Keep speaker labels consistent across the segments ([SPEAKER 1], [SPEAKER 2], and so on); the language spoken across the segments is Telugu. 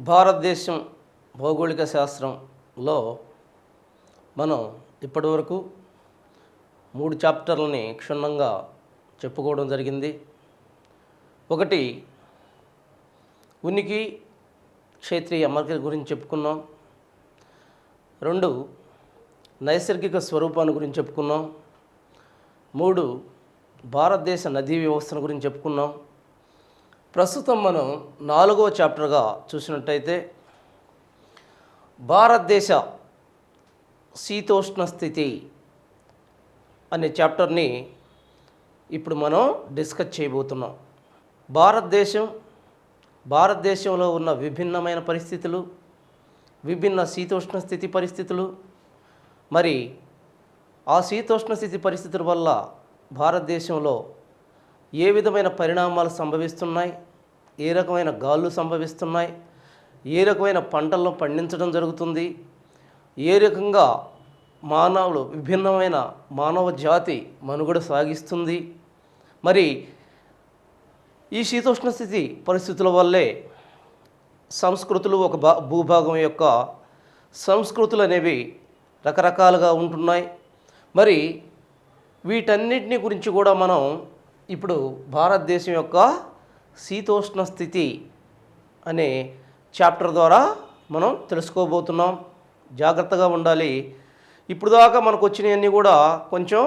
[SPEAKER 1] భారతదేశం భౌగోళిక శాస్త్రంలో మనం ఇప్పటివరకు 3 చాప్టర్లని క్షుణ్ణంగా చెప్పుకోవడం జరిగింది. ఒకటి ఉనికి క్షేత్రీయ అమరిక గురించి చెప్పుకున్నాం. 2 నైసర్గిక స్వరూపాన్ని గురించి చెప్పుకున్నాం. 3 భారతదేశ నదీ వ్యవస్థను గురించి చెప్పుకున్నాం. ప్రస్తుతం మనం 4వ చాప్టర్గా చూసినట్టయితే భారతదేశ శీతోష్ణ స్థితి అనే చాప్టర్ని ఇప్పుడు మనం డిస్కస్ చేయబోతున్నాం. భారతదేశంలో ఉన్న విభిన్నమైన పరిస్థితులు, విభిన్న శీతోష్ణ స్థితి పరిస్థితులు, మరి ఆ శీతోష్ణ స్థితి పరిస్థితుల వల్ల భారతదేశంలో ఏ విధమైన పరిణామాలు సంభవిస్తున్నాయి, ఏ రకమైన గాలులు సంభవిస్తున్నాయి, ఏ రకమైన పంటలను పండించడం జరుగుతుంది, ఏ రకంగా విభిన్నమైన మానవ జాతి మనుగడ సాగిస్తుంది, మరి ఈ శీతోష్ణ స్థితి పరిస్థితుల వల్లే సంస్కృతులు ఒక భూభాగం యొక్క సంస్కృతులు అనేవి రకరకాలుగా ఉంటున్నాయి. మరి వీటన్నిటిని గురించి కూడా మనం ఇప్పుడు భారతదేశం యొక్క శీతోష్ణ స్థితి అనే చాప్టర్ ద్వారా మనం తెలుసుకోబోతున్నాం. జాగ్రత్తగా ఉండాలి. ఇప్పుడు దాకా మనకు వచ్చినవన్నీ కూడా కొంచెం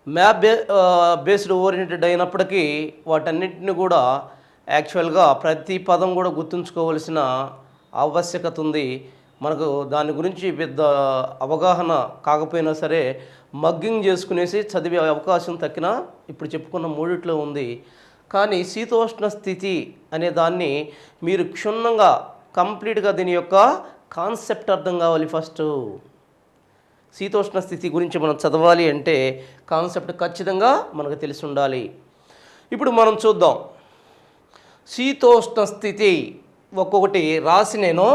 [SPEAKER 1] మ్యాప్ బేస్డ్ ఓరియంటెడ్ అయినప్పటికీ వాటన్నిటిని కూడా యాక్చువల్గా ప్రతి పదం కూడా గుర్తుంచుకోవలసిన ఆవశ్యకత ఉంది. మనకు దాని గురించి పెద్ద అవగాహన కాకపోయినా సరే మగ్గింగ్ చేసుకునేసి చదివే అవకాశం తక్కిన ఇప్పుడు చెప్పుకున్న 3 ఉంది. కానీ శీతోష్ణ స్థితి అనే దాన్ని మీరు క్షుణ్ణంగా కంప్లీట్గా దీని యొక్క కాన్సెప్ట్ అర్థం కావాలి. ఫస్ట్ శీతోష్ణ స్థితి గురించి మనం చదవాలి అంటే కాన్సెప్ట్ ఖచ్చితంగా మనకు తెలిసి ఉండాలి. ఇప్పుడు మనం చూద్దాం. శీతోష్ణ స్థితి ఒక్కొక్కటి రాసి నేను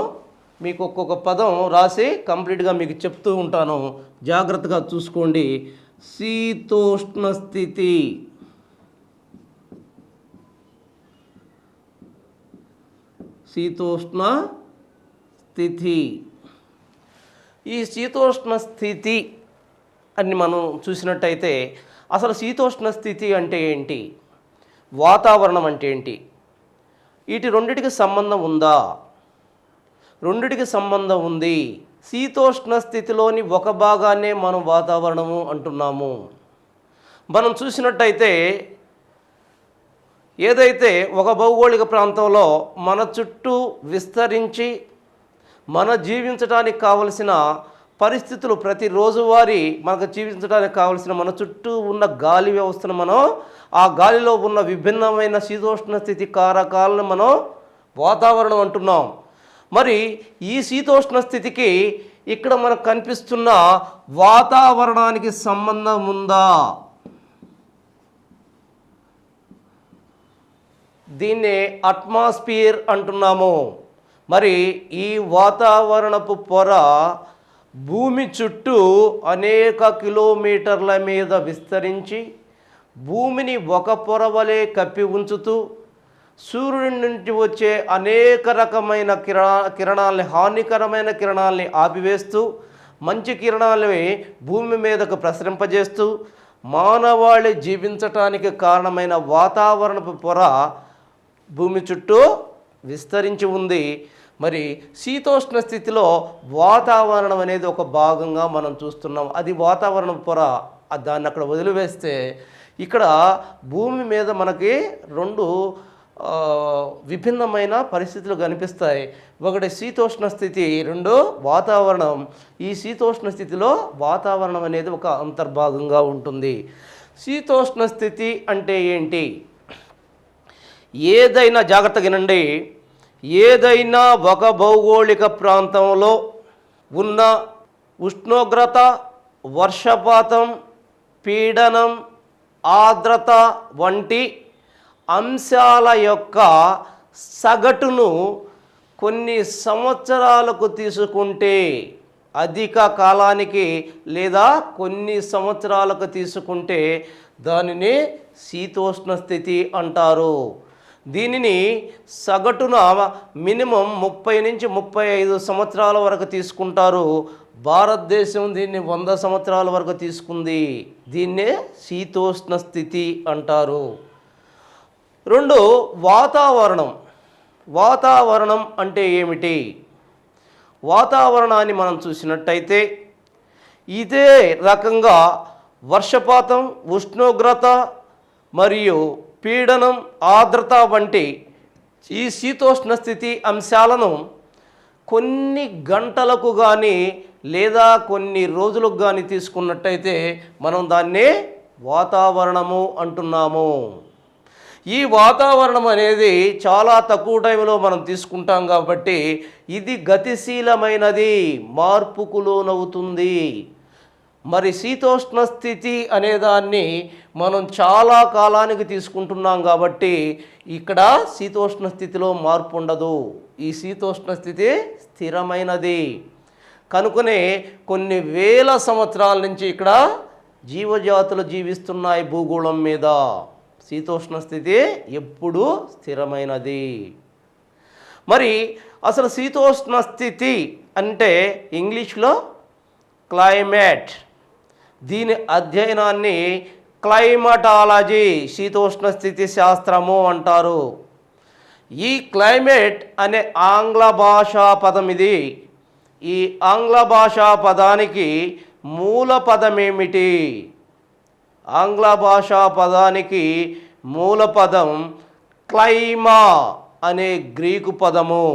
[SPEAKER 1] మీకు ఒక్కొక్క పదం రాసి కంప్లీట్గా మీకు చెప్తూ ఉంటాను. జాగ్రత్తగా చూసుకోండి. శీతోష్ణ స్థితి, శీతోష్ణ స్థితి. ఈ శీతోష్ణ స్థితి అని మనం చూసినట్టయితే అసలు శీతోష్ణ స్థితి అంటే ఏంటి, వాతావరణం అంటే ఏంటి, వీటి రెండిటికి సంబంధం ఉందా? రెండిటికి సంబంధం ఉంది. శీతోష్ణ స్థితిలోని ఒక భాగాన్నే మనం వాతావరణము అంటున్నాము. మనం చూసినట్టయితే ఏదైతే ఒక భౌగోళిక ప్రాంతంలో మన చుట్టూ విస్తరించి మన జీవించడానికి కావలసిన పరిస్థితులు ప్రతిరోజువారీ మనకు జీవించడానికి కావలసిన మన చుట్టూ ఉన్న గాలి వ్యవస్థను మనం ఆ గాలిలో ఉన్న విభిన్నమైన శీతోష్ణ స్థితి కారకాలను మనం వాతావరణం అంటున్నాం. మరి ఈ శీతోష్ణ స్థితికి ఇక్కడ మనకు కనిపిస్తున్న వాతావరణానికి సంబంధం ఉందా? దీన్నే అట్మాస్ఫియర్ అంటున్నాము. మరి ఈ వాతావరణపు పొర భూమి చుట్టూ అనేక కిలోమీటర్ల మీద విస్తరించి భూమిని ఒక పొర వలె కప్పి ఉంచుతూ సూర్యుడి నుంచి వచ్చే అనేక రకమైన కిరణాలని, హానికరమైన కిరణాలని ఆపివేస్తూ మంచి కిరణాలని భూమి మీదకు ప్రసరింపజేస్తూ మానవాళి జీవించటానికి కారణమైన వాతావరణపు పొర భూమి చుట్టూ విస్తరించి ఉంది. మరి శీతోష్ణ స్థితిలో వాతావరణం అనేది ఒక భాగంగా మనం చూస్తున్నాం. అది వాతావరణ పొర. దాన్ని అక్కడ వదిలివేస్తే ఇక్కడ భూమి మీద మనకి 2 విభిన్నమైన పరిస్థితులు కనిపిస్తాయి. ఒకటి శీతోష్ణ స్థితి, 2 వాతావరణం. ఈ శీతోష్ణ స్థితిలో వాతావరణం అనేది ఒక అంతర్భాగంగా ఉంటుంది. శీతోష్ణ స్థితి అంటే ఏంటి? ఏదైనా జాగ్రత్తగా వినండి. ఏదైనా ఒక భౌగోళిక ప్రాంతంలో ఉన్న ఉష్ణోగ్రత, వర్షపాతం, పీడనం, ఆర్ద్రత వంటి అంశాల యొక్క సగటును కొన్ని సంవత్సరాలకు తీసుకుంటే, అధిక కాలానికి లేదా కొన్ని సంవత్సరాలకు తీసుకుంటే దానిని శీతోష్ణ స్థితి అంటారు. దీనిని సగటున మినిమం 30 నుంచి 35 సంవత్సరాల వరకు తీసుకుంటారు. భారతదేశం దీన్ని 100 సంవత్సరాల వరకు తీసుకుంది. దీన్నే శీతోష్ణ స్థితి అంటారు. 2 వాతావరణం. వాతావరణం అంటే ఏమిటి? వాతావరణాన్ని మనం చూసినట్టయితే ఇదే రకంగా వర్షపాతం, ఉష్ణోగ్రత మరియు పీడనం, ఆర్ద్రత వంటి ఈ శీతోష్ణ స్థితి అంశాలను కొన్ని గంటలకు కానీ లేదా కొన్ని రోజులకు కానీ తీసుకున్నట్టయితే మనం దాన్ని వాతావరణము అంటున్నాము. ఈ వాతావరణం అనేది చాలా తక్కువ టైంలో మనం తీసుకుంటాం కాబట్టి ఇది గతిశీలమైనది, మార్పుకు లోనవుతుంది. మరి శీతోష్ణ స్థితి అనేదాన్ని మనం చాలా కాలానికి తీసుకుంటున్నాం కాబట్టి ఇక్కడ శీతోష్ణ స్థితిలో మార్పు ఉండదు. ఈ శీతోష్ణ స్థితి స్థిరమైనది కనుకనే కొన్ని వేల సంవత్సరాల నుంచి ఇక్కడ జీవజాతులు జీవిస్తున్నాయి భూగోళం మీద. శీతోష్ణ స్థితి ఎప్పుడూ స్థిరమైనది. మరి అసలు శీతోష్ణ స్థితి అంటే ఇంగ్లీష్లో క్లైమేట్. దీని అధ్యయనాన్ని క్లైమటాలజీ, శీతోష్ణ స్థితి శాస్త్రము అంటారు. ఈ క్లైమేట్ అనే ఆంగ్ల భాషా పదం ఇది. ఈ ఆంగ్ల భాషా పదానికి మూల పదం ఏమిటి? ఆంగ్ల భాషా పదానికి మూల పదం క్లైమా అనే గ్రీకు పదము.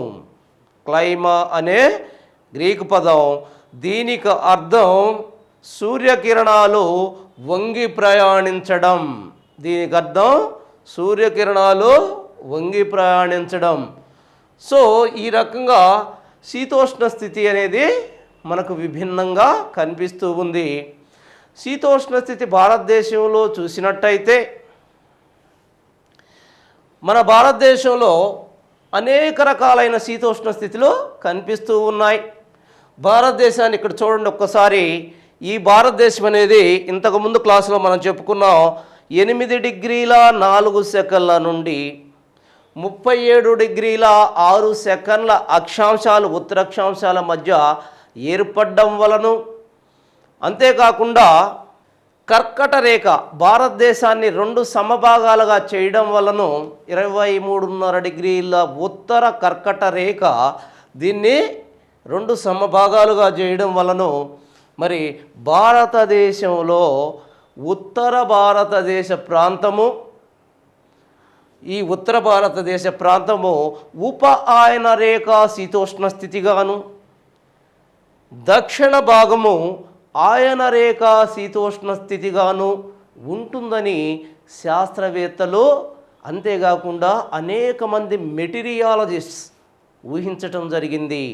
[SPEAKER 1] క్లైమా అనే గ్రీకు పదం. దీనికి అర్థం సూర్యకిరణాలు వంగి ప్రయాణించడం. దీనికి అర్థం సూర్యకిరణాలు వంగి ప్రయాణించడం. సో ఈ రకంగా శీతోష్ణ స్థితి అనేది మనకు విభిన్నంగా కనిపిస్తూ ఉంది. శీతోష్ణ స్థితి భారతదేశంలో చూసినట్టయితే మన భారతదేశంలో అనేక రకాలైన శీతోష్ణ స్థితిలో కనిపిస్తూ ఉన్నాయి. భారతదేశాన్ని ఇక్కడ చూడండి ఒక్కసారి. ఈ భారతదేశం అనేది ఇంతకుముందు క్లాసులో మనం చెప్పుకున్నాం 8 డిగ్రీల 4 సెకన్ల నుండి 37 డిగ్రీల 6 సెకన్ల అక్షాంశాలు ఉత్తరాక్షాంశాల మధ్య ఏర్పడడం వలను, అంతేకాకుండా కర్కట రేఖ భారతదేశాన్ని 2 సమభాగాలుగా చేయడం వలను 23.5 డిగ్రీల ఉత్తర కర్కట రేఖ దీన్ని 2 సమభాగాలుగా చేయడం వలను మరి భారతదేశంలో ఉత్తర భారతదేశ ప్రాంతము, ఈ ఉత్తర భారతదేశ ప్రాంతము ఉప ఆయన రేఖ శీతోష్ణ స్థితిగాను, దక్షిణ భాగము ఆయన రేఖ శీతోష్ణ స్థితిగాను ఉంటుందని శాస్త్రవేత్తలు, అంతేకాకుండా అనేక మంది మెటీరియాలజిస్ట్స్ ఊహించటం జరిగింది.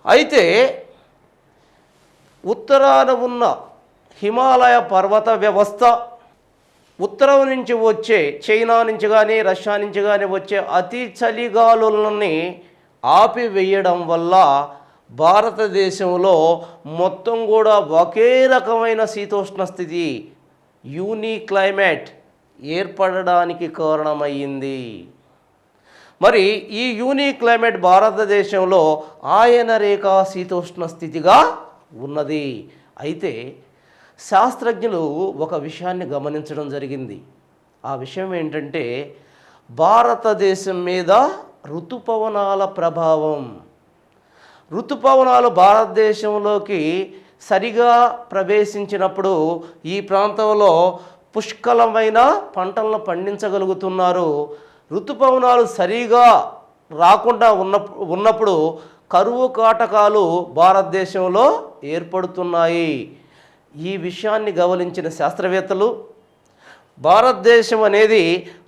[SPEAKER 1] అయితే ఉత్తరాన ఉన్న హిమాలయ పర్వత వ్యవస్థ, ఉత్తరం నుంచి వచ్చే చైనా నుంచి కానీ రష్యా నుంచి కానీ వచ్చే అతి చలిగాలులని ఆపివేయడం వల్ల భారతదేశంలో మొత్తం కూడా ఒకే రకమైన శీతోష్ణ స్థితి, యూనిక్ క్లైమేట్ ఏర్పడడానికి కారణమయ్యింది. మరి ఈ యూనిక్ క్లైమేట్ భారతదేశంలో ఆయన రేఖ శీతోష్ణ స్థితిగా ఉన్నది. అయితే శాస్త్రజ్ఞులు ఒక విషయాన్ని గమనించడం జరిగింది. ఆ విషయం ఏంటంటే భారతదేశం మీద ఋతుపవనాల ప్రభావం. ఋతుపవనాలు భారతదేశంలోకి సరిగా ప్రవేశించినప్పుడు ఈ ప్రాంతంలో పుష్కలమైన పంటలను పండించగలుగుతున్నారు. ఋతుపవనాలు సరిగా రాకుండా ఉన్నప్పుడు కరువు కాటకాలు భారతదేశంలో ఏర్పడుతున్నాయి. ఈ విషయాన్ని గమనించిన శాస్త్రవేత్తలు భారతదేశం అనేది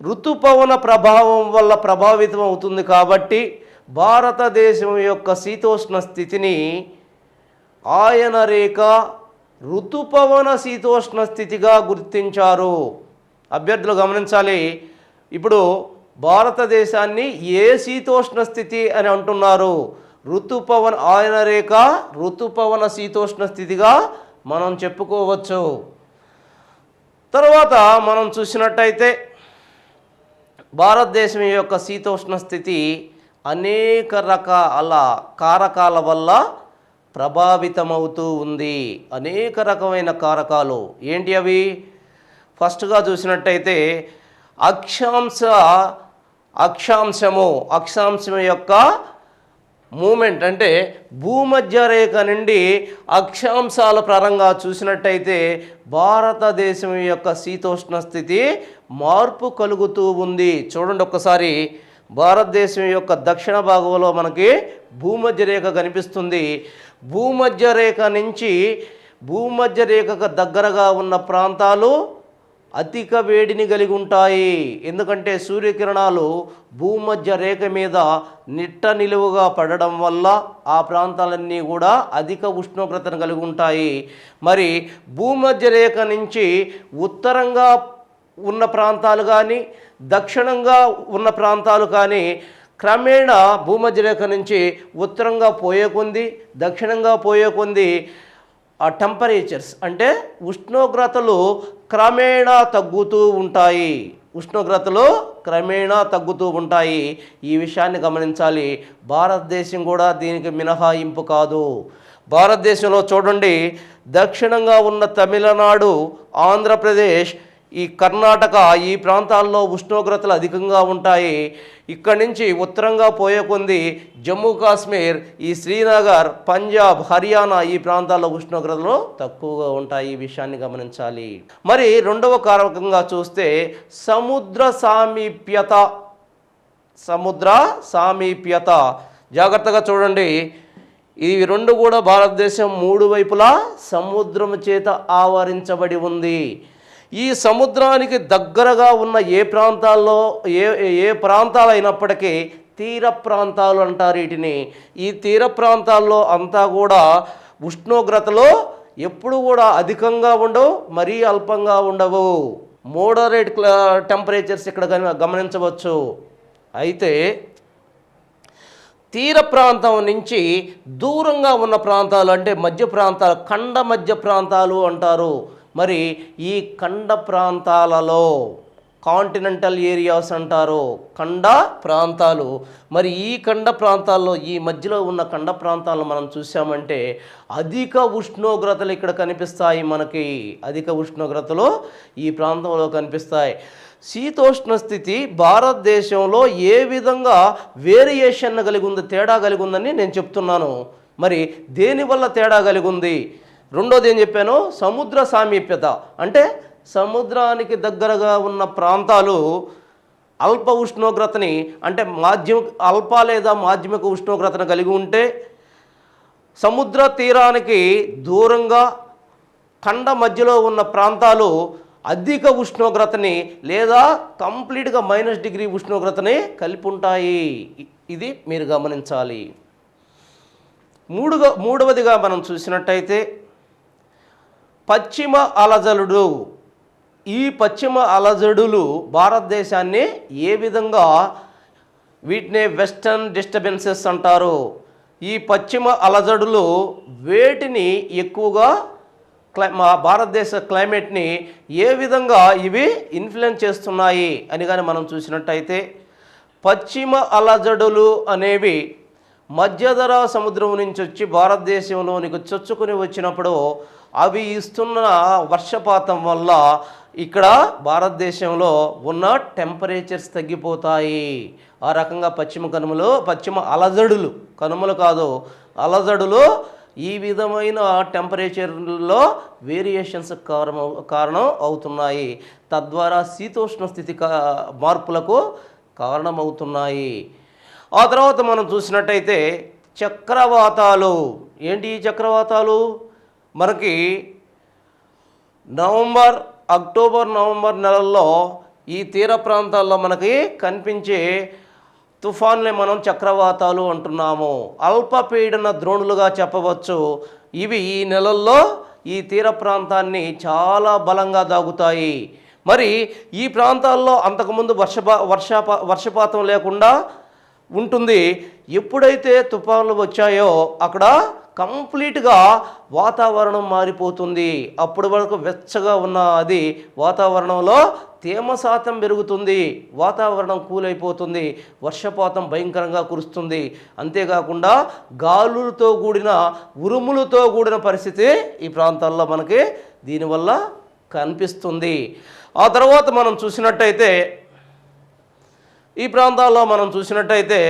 [SPEAKER 1] ఋతుపవన ప్రభావం వల్ల ప్రభావితం అవుతుంది కాబట్టి భారతదేశం యొక్క శీతోష్ణ స్థితిని ఆయన రేఖ ఋతుపవన శీతోష్ణ స్థితిగా గుర్తించారు. అభ్యర్థులు గమనించాలి. ఇప్పుడు భారతదేశాన్ని ఏ శీతోష్ణ స్థితి అని అంటున్నారు? ఋతుపవన ఆయన రేఖ ఋతుపవన శీతోష్ణ స్థితిగా మనం చెప్పుకోవచ్చు. తర్వాత మనం చూసినట్టయితే భారతదేశం యొక్క శీతోష్ణ స్థితి అనేక రకాల కారకాల వల్ల ప్రభావితమవుతూ ఉంది. అనేక రకమైన కారకాలు ఏంటి అవి? ఫస్ట్గా చూసినట్టయితే అక్షాంశం యొక్క మూమెంట్, అంటే భూమధ్య రేఖ నుండి అక్షాంశాల పరంగా చూసినట్టయితే భారతదేశం యొక్క శీతోష్ణ స్థితి మార్పు కలుగుతూ ఉంది. చూడండి ఒక్కసారి, భారతదేశం యొక్క దక్షిణ భాగంలో మనకి భూమధ్య రేఖ కనిపిస్తుంది. భూమధ్య రేఖ నుంచి భూమధ్య రేఖకు దగ్గరగా ఉన్న ప్రాంతాలు అధిక వేడిని కలిగి ఉంటాయి. ఎందుకంటే సూర్యకిరణాలు భూమధ్య రేఖ మీద నిట్ట నిలువుగా పడడం వల్ల ఆ ప్రాంతాలన్నీ కూడా అధిక ఉష్ణోగ్రతను కలిగి ఉంటాయి. మరి భూమధ్య రేఖ నుంచి ఉత్తరంగా ఉన్న ప్రాంతాలు కానీ దక్షిణంగా ఉన్న ప్రాంతాలు కానీ క్రమేణా భూమధ్య రేఖ నుంచి ఉత్తరంగా పోయే కొద్దీ దక్షిణంగా పోయే కొద్దీ ఆ టెంపరేచర్స్ అంటే ఉష్ణోగ్రతలు క్రమేణా తగ్గుతూ ఉంటాయి. ఈ విషయాన్ని గమనించాలి. భారతదేశం కూడా దీనికి మినహాయింపు కాదు. భారతదేశంలో చూడండి, దక్షిణంగా ఉన్న తమిళనాడు, ఆంధ్రప్రదేశ్, ఈ కర్ణాటక, ఈ ప్రాంతాల్లో ఉష్ణోగ్రతలు అధికంగా ఉంటాయి. ఇక్కడి నుంచి ఉత్తరంగా పోయే కొద్దీ జమ్మూ కాశ్మీర్, ఈ శ్రీనగర్, పంజాబ్, హర్యానా ఈ ప్రాంతాల్లో ఉష్ణోగ్రతలు తక్కువగా ఉంటాయి. ఈ విషయాన్ని గమనించాలి. మరి రెండవ కారకంగా చూస్తే సముద్ర సామీప్యత. జాగ్రత్తగా చూడండి, ఇవి రెండు కూడా భారతదేశం మూడు వైపులా సముద్రం చేత ఆవరించబడి ఉంది. ఈ సముద్రానికి దగ్గరగా ఉన్న ఏ ప్రాంతాలు అయినప్పటికీ తీర ప్రాంతాలు అంటారు వీటిని. ఈ తీర ప్రాంతాల్లో అంతా కూడా ఉష్ణోగ్రతలు ఎప్పుడు కూడా అధికంగా ఉండవు, మరీ అల్పంగా ఉండవు. మోడరేట్ టెంపరేచర్స్ ఇక్కడ గమనించవచ్చు. అయితే తీర ప్రాంతం నుంచి దూరంగా ఉన్న ప్రాంతాలు అంటే ఖండ మధ్య ప్రాంతాలు అంటారు. మరి ఈ ఖండ ప్రాంతాలలో కాంటినెంటల్ ఏరియాస్ అంటారు, ఖండ ప్రాంతాలు. మరి ఈ ఖండ ప్రాంతాల్లో ఈ మధ్యలో ఉన్న ఖండ ప్రాంతాలను మనం చూసామంటే అధిక ఉష్ణోగ్రతలు ఇక్కడ కనిపిస్తాయి. మనకి అధిక ఉష్ణోగ్రతలు ఈ ప్రాంతంలో కనిపిస్తాయి. శీతోష్ణ స్థితి భారతదేశంలో ఏ విధంగా వేరియేషన్ కలిగి ఉంది, తేడా కలిగి ఉందని నేను చెప్తున్నాను. మరి దేనివల్ల తేడా కలిగి ఉంది? రెండోది ఏం చెప్పాను? సముద్ర సామీప్యత, అంటే సముద్రానికి దగ్గరగా ఉన్న ప్రాంతాలు అల్ప ఉష్ణోగ్రతని అంటే అల్ప లేదా మాధ్యమిక ఉష్ణోగ్రతను కలిగి ఉంటే, సముద్ర తీరానికి దూరంగా ఖండ మధ్యలో ఉన్న ప్రాంతాలు అధిక ఉష్ణోగ్రతని లేదా కంప్లీట్గా -డిగ్రీ ఉష్ణోగ్రతని కలిపి ఉంటాయి. ఇది మీరు గమనించాలి. మూడవదిగా మనం చూసినట్టయితే పశ్చిమ అలజడులు. ఈ పశ్చిమ అలజడులు భారతదేశాన్ని ఏ విధంగా, వీటినే వెస్టర్న్ డిస్టర్బెన్సెస్ అంటారు. ఈ పశ్చిమ అలజడులు వేటిని ఎక్కువగా మా భారతదేశ క్లైమేట్ని ఏ విధంగా ఇవి ఇన్ఫ్లుయెన్స్ చేస్తున్నాయి అని కానీ మనం చూసినట్టయితే, పశ్చిమ అలజడులు అనేవి మధ్యధరా సముద్రం నుంచి వచ్చి భారతదేశంలోనికి చొచ్చుకుని వచ్చినప్పుడు అవి ఇస్తున్న వర్షపాతం వల్ల ఇక్కడ భారతదేశంలో ఉన్న టెంపరేచర్స్ తగ్గిపోతాయి. ఆ రకంగా పశ్చిమ అలజడులు, కనుమలు కాదు అలజడులు, ఈ విధమైన టెంపరేచర్లో వేరియేషన్స్ కారణం అవుతున్నాయి. తద్వారా శీతోష్ణ స్థితి మార్పులకు కారణమవుతున్నాయి. ఆ తర్వాత మనం చూసినట్టయితే చక్రవాతాలు. ఏంటి ఈ చక్రవాతాలు? మనకి అక్టోబర్ నవంబర్ నెలల్లో ఈ తీర ప్రాంతాల్లో మనకి కనిపించే తుఫాన్లే మనం చక్రవాతాలు అంటున్నాము. అల్పపీడన ద్రోణులుగా చెప్పవచ్చు. ఇవి ఈ నెలల్లో ఈ తీర ప్రాంతాన్ని చాలా బలంగా దాగుతాయి. మరి ఈ ప్రాంతాల్లో అంతకుముందు వర్షపాతం లేకుండా ఉంటుంది. ఎప్పుడైతే తుఫాన్లు వచ్చాయో అక్కడ కంప్లీట్గా వాతావరణం మారిపోతుంది. అప్పటి వరకు వెచ్చగా ఉన్న అది వాతావరణంలో తేమ శాతం పెరుగుతుంది, వాతావరణం కూల్ అయిపోతుంది, వర్షపాతం భయంకరంగా కురుస్తుంది. అంతేకాకుండా గాలులతో కూడిన ఉరుములతో కూడిన పరిస్థితి ఈ ప్రాంతాల్లో మనకి దీనివల్ల కనిపిస్తుంది. ఆ తర్వాత మనం చూసినట్టయితే ఈ ప్రాంతాల్లో మనం చూసినట్టయితే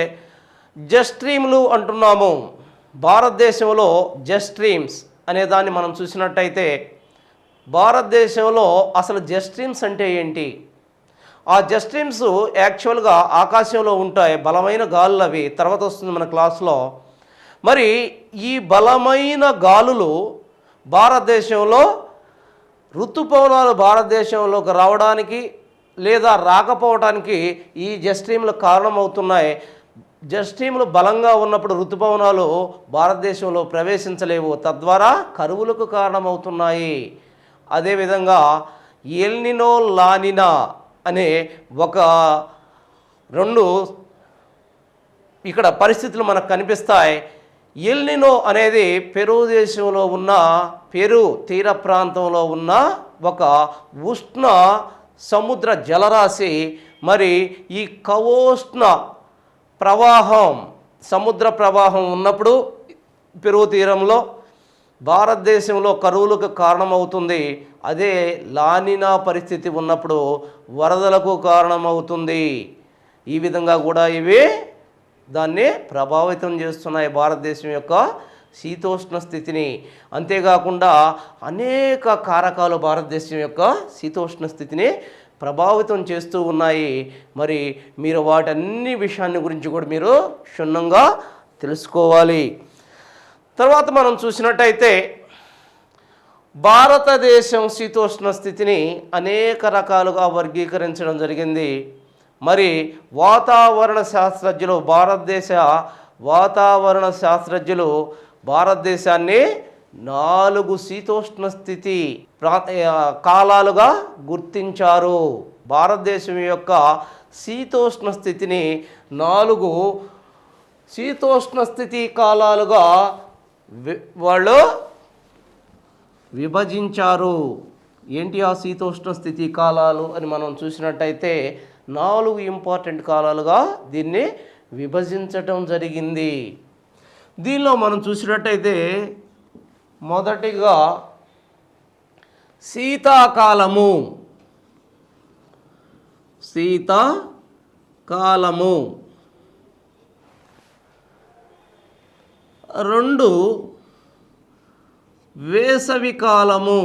[SPEAKER 1] జెట్ స్ట్రీమ్లు అంటున్నాము. భారతదేశంలో జెట్ స్ట్రీమ్స్ అనే దాన్ని మనం చూసినట్టయితే భారతదేశంలో అసలు జెట్ స్ట్రీమ్స్ అంటే ఏంటి? ఆ జెట్ స్ట్రీమ్స్ యాక్చువల్గా ఆకాశంలో ఉంటాయి, బలమైన గాలులు అవి, తర్వాత వస్తుంది మన క్లాస్లో. మరి ఈ బలమైన గాలులు భారతదేశంలో ఋతుపవనాలు భారతదేశంలోకి రావడానికి లేదా రాకపోవడానికి ఈ జెట్ స్ట్రీమ్లు కారణమవుతున్నాయి. జెట్ స్ట్రీమ్లు బలంగా ఉన్నప్పుడు ఋతుపవనాలు భారతదేశంలో ప్రవేశించలేవు, తద్వారా కరువులకు కారణమవుతున్నాయి. అదేవిధంగా ఎల్నినో లానినా అనే ఒక రెండు ఇక్కడ పరిస్థితులు మనకు కనిపిస్తాయి. ఎల్నినో అనేది పెరు దేశంలో ఉన్న పెరు తీర ప్రాంతంలో ఉన్న ఒక ఉష్ణ సముద్ర జలరాశి. మరి ఈ కవోష్ణ ప్రవాహం, సముద్ర ప్రవాహం ఉన్నప్పుడు పెరు తీరంలో భారతదేశంలో కరువులకు కారణమవుతుంది. అదే లానినా పరిస్థితి ఉన్నప్పుడు వరదలకు కారణమవుతుంది. ఈ విధంగా కూడా ఇవి దాన్ని ప్రభావితం చేస్తున్నాయి భారతదేశం యొక్క శీతోష్ణ స్థితిని. అంతేకాకుండా అనేక కారకాలు భారతదేశం యొక్క శీతోష్ణ స్థితిని ప్రభావితం చేస్తూ ఉన్నాయి. మరి మీరు వాటన్ని విషయాన్ని గురించి కూడా మీరు క్షుణ్ణంగా తెలుసుకోవాలి. తర్వాత మనం చూసినట్టయితే భారతదేశం శీతోష్ణ స్థితిని అనేక రకాలుగా వర్గీకరించడం జరిగింది. మరి వాతావరణ శాస్త్రజ్ఞులు, భారతదేశ వాతావరణ శాస్త్రజ్ఞులు భారతదేశాన్ని 4 శీతోష్ణ స్థితి కాలాలుగా గుర్తించారు. భారతదేశం యొక్క శీతోష్ణ స్థితిని 4 శీతోష్ణ స్థితి కాలాలుగా వాళ్ళు విభజించారు. ఏంటి ఆ శీతోష్ణ స్థితి కాలాలు అని మనం చూసినట్టయితే 4 ఇంపార్టెంట్ కాలాలుగా దీన్ని విభజించటం జరిగింది. దీనిలో మనం చూసినట్టయితే మొదటిగా శీతాకాలము. శీతాకాలము 2 వేసవికాలము,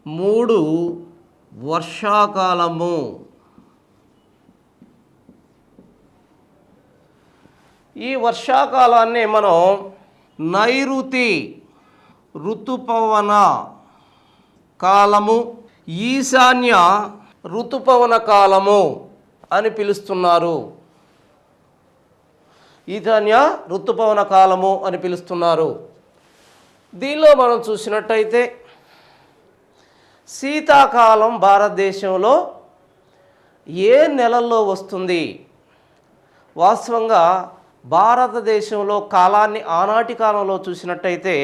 [SPEAKER 1] 3 వర్షాకాలము. ఈ వర్షాకాలాన్ని మనం నైరుతి ఋతుపవన కాలము, ఈశాన్య ఋతుపవన కాలము అని పిలుస్తున్నారు. ఈశాన్య ఋతుపవన కాలము అని పిలుస్తున్నారు. దీనిలో మనం చూసినట్టయితే శీతాకాలం భారతదేశంలో ఏ నెలల్లో వస్తుంది? వాస్తవంగా భారతదేశంలో కాలాన్ని ఆనాటి కాలంలో చూసినట్టయితే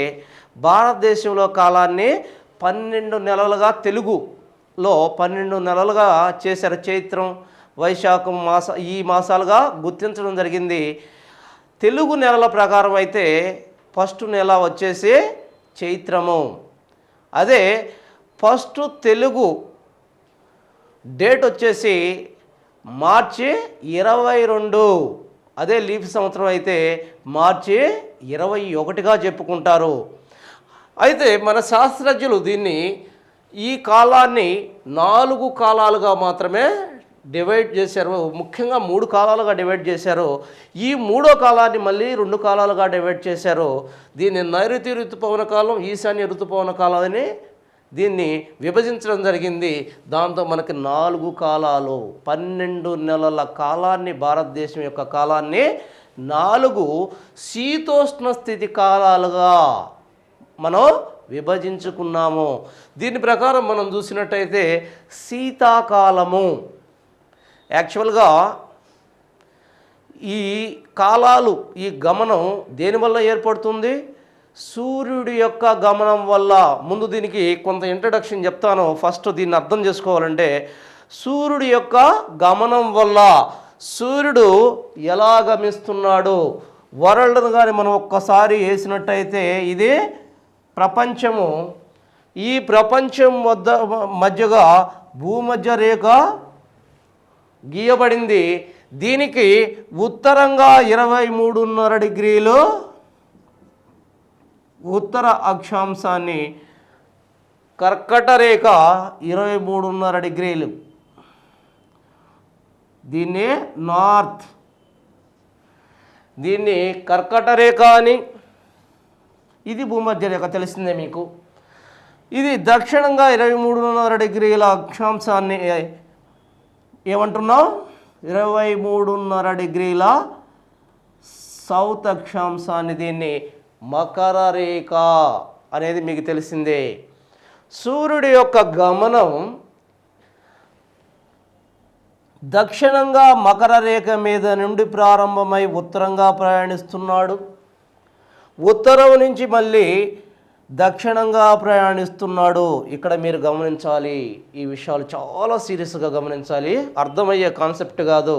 [SPEAKER 1] భారతదేశంలో కాలాన్ని 12 నెలలుగా, తెలుగులో 12 నెలలుగా చేశారు. చైత్రం, వైశాఖం ఈ మాసాలుగా గుర్తించడం జరిగింది. తెలుగు నెలల ప్రకారం అయితే ఫస్ట్ నెల వచ్చేసి చైత్రము. అదే ఫస్ట్ తెలుగు డేట్ వచ్చేసి మార్చి 22. అదే లీప్ సంవత్సరం అయితే మార్చి 21గా చెప్పుకుంటారు. అయితే మన శాస్త్రజ్ఞులు దీన్ని ఈ కాలాన్ని 4 కాలాలుగా మాత్రమే డివైడ్ చేశారు. ముఖ్యంగా 3 కాలాలుగా డివైడ్ చేశారు. ఈ 3వ కాలాన్ని మళ్ళీ 2 కాలాలుగా డివైడ్ చేశారు. దీన్ని నైరుతి ఋతుపవన కాలం, ఈశాన్య ఋతుపవన కాలం అని దీన్ని విభజించడం జరిగింది. దాంతో మనకి 4 కాలాలు, 12 నెలల కాలాన్ని, భారతదేశం యొక్క కాలాన్ని 4 శీతోష్ణ స్థితి కాలాలుగా మనం విభజించుకున్నాము. దీని ప్రకారం మనం చూసినట్టయితే శీతాకాలము యాక్చువల్గా ఈ కాలాలు ఈ గమనం దేనివల్ల ఏర్పడుతుంది? సూర్యుడి యొక్క గమనం వల్ల. ముందు దీనికి కొంత ఇంట్రడక్షన్ చెప్తాను. ఫస్ట్ దీన్ని అర్థం చేసుకోవాలంటే సూర్యుడి యొక్క గమనం వల్ల సూర్యుడు ఎలా గమిస్తున్నాడు వరల్డ్ను కానీ మనం ఒక్కసారి వేసినట్టయితే ఇది ప్రపంచము. ఈ ప్రపంచం మధ్యగా భూమధ్య రేఖ గీయబడింది. దీనికి ఉత్తరంగా 23.5 డిగ్రీలు ఉత్తర అక్షాంశాన్ని, కర్కట రేఖ 23.5 డిగ్రీలు, దీన్ని నార్త్, దీన్ని కర్కట రేఖ అని, ఇది భూమధ్య రేఖ తెలిసిందే మీకు. ఇది దక్షిణంగా 23.5 డిగ్రీల అక్షాంశాన్ని ఏమంటున్నాం? 23.5 డిగ్రీల సౌత్ అక్షాంశాన్ని, దీన్ని మకర రేఖ అనేది మీకు తెలిసిందే. సూర్యుడి యొక్క గమనం దక్షిణంగా మకర రేఖ మీద నుండి ప్రారంభమై ఉత్తరంగా ప్రయాణిస్తున్నాడు. ఉత్తరం నుంచి మళ్ళీ దక్షిణంగా ప్రయాణిస్తున్నాడు. ఇక్కడ మీరు గమనించాలి, ఈ విషయాలు చాలా సీరియస్గా గమనించాలి. అర్థమయ్యే కాన్సెప్ట్ కాదు,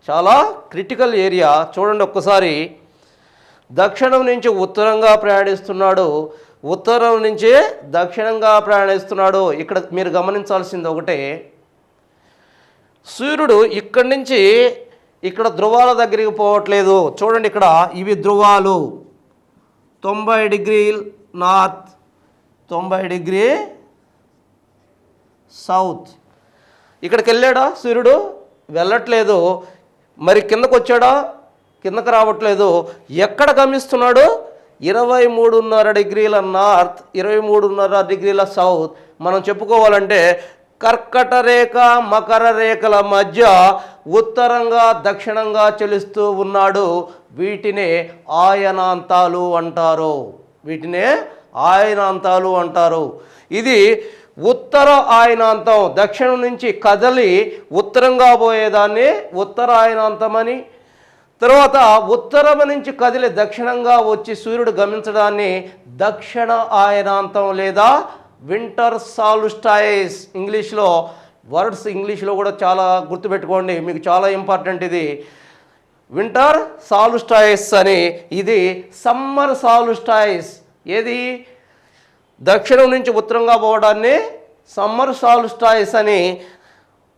[SPEAKER 1] చాలా క్రిటికల్ ఏరియా. చూడండి ఒక్కసారి. దక్షిణం నుంచి ఉత్తరంగా ప్రయాణిస్తున్నాడు, ఉత్తరం నుంచి దక్షిణంగా ప్రయాణిస్తున్నాడు. ఇక్కడ మీరు గమనించాల్సింది ఒకటే, సూర్యుడు ఇక్కడి నుంచి ఇక్కడ ధ్రువాల దగ్గరికి పోవట్లేదు. చూడండి, ఇక్కడ ఇవి ధ్రువాలు. 90 డిగ్రీలు నార్త్, 90 డిగ్రీ సౌత్. ఇక్కడికి వెళ్ళాడా సూర్యుడు? వెళ్ళట్లేదు. మరి కిందకు వచ్చాడా? కిందకు రావట్లేదు. ఎక్కడ గమనిస్తున్నాడు? 23.5 డిగ్రీల నార్త్, 23.5 డిగ్రీల సౌత్. మనం చెప్పుకోవాలంటే కర్కట రేఖ మకర రేఖల మధ్య ఉత్తరంగా దక్షిణంగా చలిస్తూ ఉన్నాడు. వీటినే ఆయనాంతాలు అంటారు. వీటినే ఆయనాంతాలు అంటారు. ఇది ఉత్తర ఆయనాంతం. దక్షిణం నుంచి కదలి ఉత్తరంగా పోయేదాన్ని ఉత్తర ఆయనాంతమని, తర్వాత ఉత్తరం నుంచి కదిలి దక్షిణంగా వచ్చి సూర్యుడు గమనించడాన్ని దక్షిణ ఆయనాంతం లేదా వింటర్ సాల్స్టైస్. ఇంగ్లీష్లో వర్డ్స్ ఇంగ్లీష్లో కూడా చాలా గుర్తుపెట్టుకోండి, మీకు చాలా ఇంపార్టెంట్ ఇది. వింటర్ సాల్స్టైస్ అని, ఇది సమ్మర్ సాల్స్టైస్. ఏది? దక్షిణం నుంచి ఉత్తరంగా పోవడాన్ని సమ్మర్ సాల్స్టైస్ అని,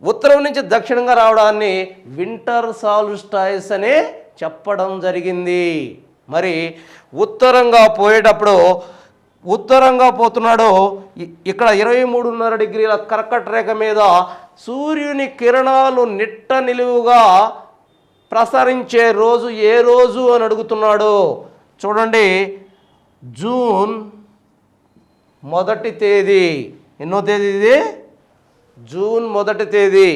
[SPEAKER 1] ఉత్తరం నుంచి దక్షిణంగా రావడాన్ని వింటర్ సాల్స్టైస్ అని చెప్పడం జరిగింది. మరి ఉత్తరంగా పోయేటప్పుడు ఉత్తరంగా పోతున్నాడు. ఇక్కడ 23.5 డిగ్రీల కర్కట రేఖ మీద సూర్యుని కిరణాలు నిట్ట నిలువుగా ప్రసరించే రోజు ఏ రోజు అని అడుగుతున్నాడు. చూడండి, జూన్ 1 తేదీ. ఎన్నో తేదీ ఇది? జూన్ 1 తేదీ.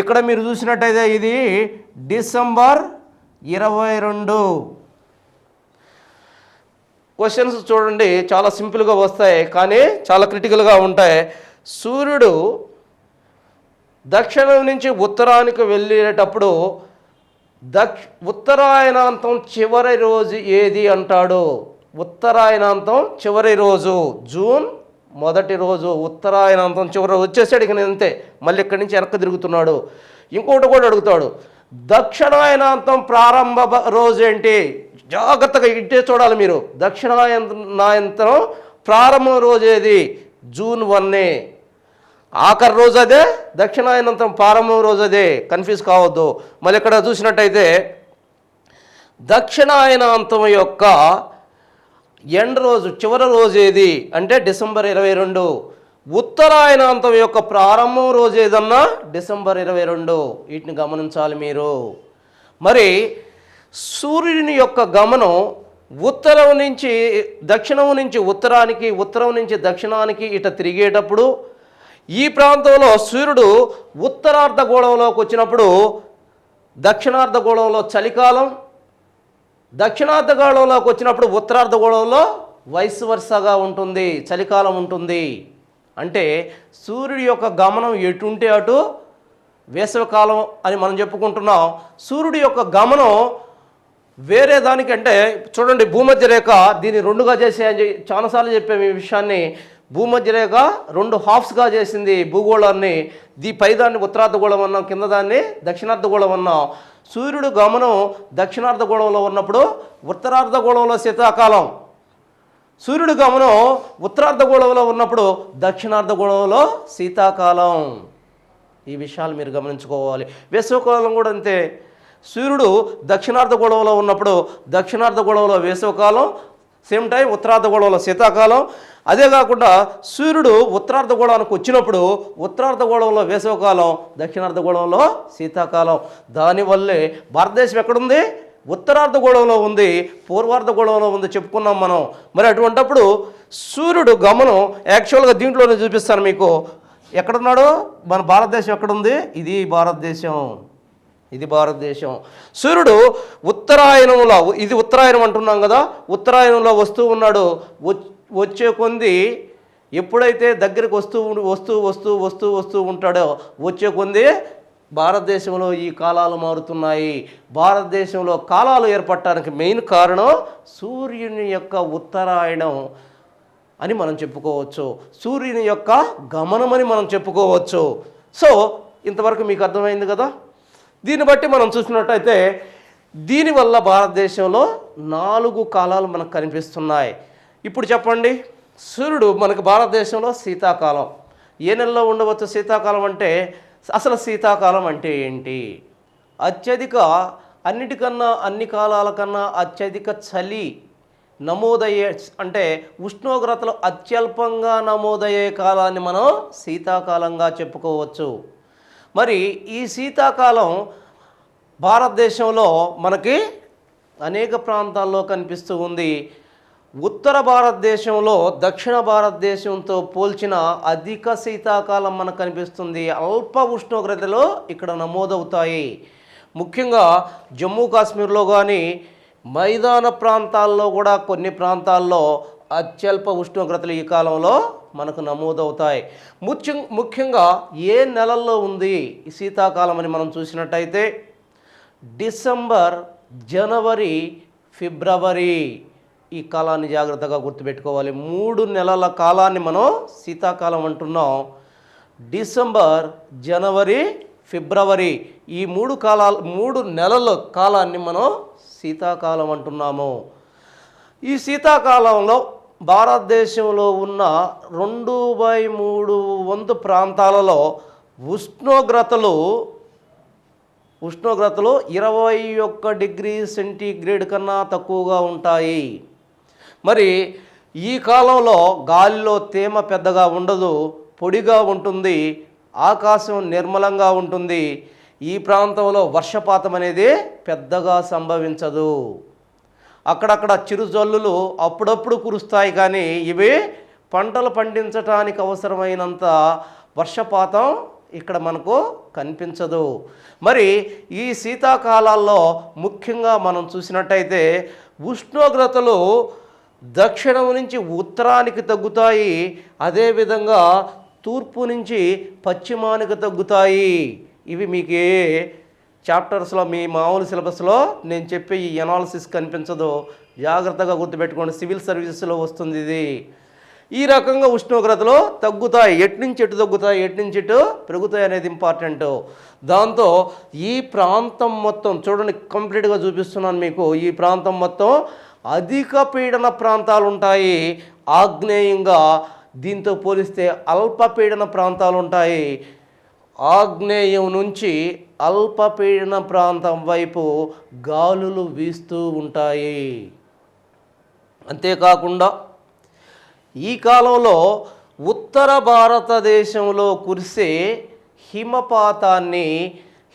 [SPEAKER 1] ఇక్కడ మీరు చూసినట్టయితే ఇది డిసెంబర్ 22. క్వశ్చన్స్ చూడండి, చాలా సింపుల్గా వస్తాయి కానీ చాలా క్రిటికల్గా ఉంటాయి. సూర్యుడు దక్షిణం నుంచి ఉత్తరానికి వెళ్ళేటప్పుడు ఉత్తరాయణాంతం చివరి రోజు ఏది అంటాడు? ఉత్తరాయణాంతం చివరి రోజు జూన్ 1 రోజు. ఉత్తరాయణాంతం చివరి వచ్చేసాడు. ఇక అంతే, మళ్ళీ ఇక్కడి నుంచి వెనక్కి తిరుగుతున్నాడు. ఇంకొకటి కూడా అడుగుతాడు, దక్షిణాయనాంతం ప్రారంభ రోజు ఏంటి? జాగ్రత్తగా ఇట్టే చూడాలి మీరు. దక్షిణాయనాంతం ప్రారంభ రోజు ఏది? జూన్ 1. ఆఖరి రోజు అదే, దక్షిణాయనంతం ప్రారంభం రోజు అదే, కన్ఫ్యూజ్ కావద్దు. మళ్ళీ ఇక్కడ చూసినట్టయితే దక్షిణాయనాంతం యొక్క ఎండ్ రోజు చివరి రోజు ఏది అంటే డిసెంబర్ 22. ఉత్తరాయనాంతం యొక్క ప్రారంభం రోజు ఏదన్నా డిసెంబర్ 22. వీటిని గమనించాలి మీరు. మరి సూర్యుని యొక్క గమనం ఉత్తరం నుంచి దక్షిణం నుంచి ఉత్తరానికి, ఉత్తరం నుంచి దక్షిణానికి ఇట తిరిగేటప్పుడు ఈ ప్రాంతంలో సూర్యుడు ఉత్తరార్ధగోళంలోకి వచ్చినప్పుడు దక్షిణార్ధగోళంలో చలికాలం, దక్షిణార్ధగోళంలోకి వచ్చినప్పుడు ఉత్తరార్ధగోళంలో వైస్ వర్సగా ఉంటుంది, చలికాలం ఉంటుంది. అంటే సూర్యుడి యొక్క గమనం ఎటుంటే అటు వేసవికాలం అని మనం చెప్పుకుంటున్నాం. సూర్యుడి యొక్క గమనం వేరే దానికంటే చూడండి, భూమధ్య రేఖ దీన్ని రెండుగా చేసేయని చాలాసార్లు చెప్పాము ఈ విషయాన్ని. భూమధ్య రేఖ రెండు హాఫ్స్గా చేసింది భూగోళాన్ని. పైదాన్ని ఉత్తరార్ధగోళం అన్నాం, కింద దాన్ని దక్షిణార్ధగోళం అన్నాం. సూర్యుడు గమనం దక్షిణార్ధగోళంలో ఉన్నప్పుడు ఉత్తరార్ధగోళంలో శీతాకాలం, సూర్యుడు గమనం ఉత్తరార్ధగోళంలో ఉన్నప్పుడు దక్షిణార్ధగోళంలో శీతాకాలం. ఈ విషయాలు మీరు గమనించుకోవాలి. వేసవికాలం కూడా అంతే. సూర్యుడు దక్షిణార్ధగోళంలో ఉన్నప్పుడు దక్షిణార్ధగోళంలో వేసవికాలం, సేమ్ టైం ఉత్తరార్ధగోళంలో శీతాకాలం. అదే కాకుండా సూర్యుడు ఉత్తరార్ధగోళానికి వచ్చినప్పుడు ఉత్తరార్ధగోళంలో వేసవికాలం, దక్షిణార్ధగోళంలో శీతాకాలం. దానివల్లే భారతదేశం ఎక్కడుంది? ఉత్తరార్ధగోళంలో ఉంది, పూర్వార్ధగోళంలో ఉంది చెప్పుకున్నాం మనం. మరి అటువంటప్పుడు సూర్యుడు గమనం యాక్చువల్గా దీంట్లోనే చూపిస్తాను మీకు. ఎక్కడున్నాడు? మన భారతదేశం ఎక్కడుంది? ఇది భారతదేశం, ఇది భారతదేశం. సూర్యుడు ఉత్తరాయణంలో, ఇది ఉత్తరాయణం అంటున్నాం కదా, ఉత్తరాయణంలో వస్తూ ఉన్నాడు. వచ్చే కొంది ఎప్పుడైతే దగ్గరికి వస్తూ వస్తూ వస్తూ వస్తూ వస్తూ ఉంటాడో వచ్చే కొంది భారతదేశంలో ఈ కాలాలు మారుతున్నాయి. భారతదేశంలో కాలాలు ఏర్పడటానికి మెయిన్ కారణం సూర్యుని యొక్క ఉత్తరాయణం అని మనం చెప్పుకోవచ్చు, సూర్యుని యొక్క గమనమని మనం చెప్పుకోవచ్చు. సో ఇంతవరకు మీకు అర్థమైంది కదా. దీన్ని బట్టి మనం చూసినట్టయితే దీనివల్ల భారతదేశంలో 4 కాలాలు మనకు కనిపిస్తున్నాయి. ఇప్పుడు చెప్పండి, సూర్యుడు మనకు భారతదేశంలో శీతాకాలం. ఏ నెలలో ఉండవచ్చు శీతాకాలం అంటే? అసలు శీతాకాలం అంటే ఏంటి? అత్యధిక, అన్నిటికన్నా అన్ని కాలాల కన్నా అత్యధిక చలి నమోదయ్యే, అంటే ఉష్ణోగ్రతలు అత్యల్పంగా నమోదయ్యే కాలాన్ని మనం శీతాకాలంగా చెప్పుకోవచ్చు. మరి ఈ శీతాకాలం భారతదేశంలో మనకి అనేక ప్రాంతాల్లో కనిపిస్తూ ఉంది. ఉత్తర భారతదేశంలో దక్షిణ భారతదేశంతో పోల్చిన అధిక శీతాకాలం మనకు కనిపిస్తుంది. అల్ప ఉష్ణోగ్రతలు ఇక్కడ నమోదవుతాయి. ముఖ్యంగా జమ్మూ కాశ్మీర్లో కానీ మైదాన ప్రాంతాల్లో కూడా కొన్ని ప్రాంతాల్లో అత్యల్ప ఉష్ణోగ్రతలు ఈ కాలంలో మనకు నమోదవుతాయి. ముఖ్యంగా ఏ నెలల్లో ఉంది ఈ శీతాకాలం అని మనం చూసినట్టయితే డిసెంబర్, జనవరి, ఫిబ్రవరి, ఈ కాలాన్ని జాగ్రత్తగా గుర్తుపెట్టుకోవాలి. 3 నెలల కాలాన్ని మనం శీతాకాలం అంటున్నాం. డిసెంబర్, జనవరి, ఫిబ్రవరి, ఈ 3 నెలల కాలాన్ని మనం శీతాకాలం అంటున్నాము. ఈ శీతాకాలంలో భారతదేశంలో ఉన్న 2/3 వంతు ప్రాంతాలలో ఉష్ణోగ్రతలు 21 డిగ్రీ సెంటీగ్రేడ్ కన్నా తక్కువగా ఉంటాయి. మరి ఈ కాలంలో గాలిలో తేమ పెద్దగా ఉండదు, పొడిగా ఉంటుంది, ఆకాశం నిర్మలంగా ఉంటుంది. ఈ ప్రాంతంలో వర్షపాతం అనేది పెద్దగా సంభవించదు. అక్కడక్కడ చిరుజల్లులు అప్పుడప్పుడు కురుస్తాయి, కానీ ఇవి పంటలు పండించడానికి అవసరమైనంత వర్షపాతం ఇక్కడ మనకు కనిపించదు. మరి ఈ శీతాకాలాల్లో ముఖ్యంగా మనం చూసినట్టయితే ఉష్ణోగ్రతలు దక్షిణం నుంచి ఉత్తరానికి తగ్గుతాయి, అదేవిధంగా తూర్పు నుంచి పశ్చిమానికి తగ్గుతాయి. ఇవి మీకు ఏ చాప్టర్స్లో, మీ మామూలు సిలబస్లో నేను చెప్పే ఈ ఎనాలిసిస్ కనిపించదు. జాగ్రత్తగా గుర్తుపెట్టుకోండి, సివిల్ సర్వీసెస్లో వస్తుంది ఇది. ఈ రకంగా ఉష్ణోగ్రతలు తగ్గుతాయి. ఎటు నుంచి ఎటు తగ్గుతాయి, ఎటు నుంచి ఎటు పెరుగుతాయి అనేది ఇంపార్టెంట్. దాంతో ఈ ప్రాంతం మొత్తం చూడండి, కంప్లీట్గా చూపిస్తున్నాను మీకు. ఈ ప్రాంతం మొత్తం అధిక పీడన ప్రాంతాలు ఉంటాయి. ఆగ్నేయంగా దీంతో పోలిస్తే అల్పపీడన ప్రాంతాలు ఉంటాయి. ఆగ్నేయం నుంచి అల్పపీడన ప్రాంతం వైపు గాలులు వీస్తూ ఉంటాయి. అంతేకాకుండా ఈ కాలంలో ఉత్తర భారతదేశంలో కురిసే హిమపాతాన్ని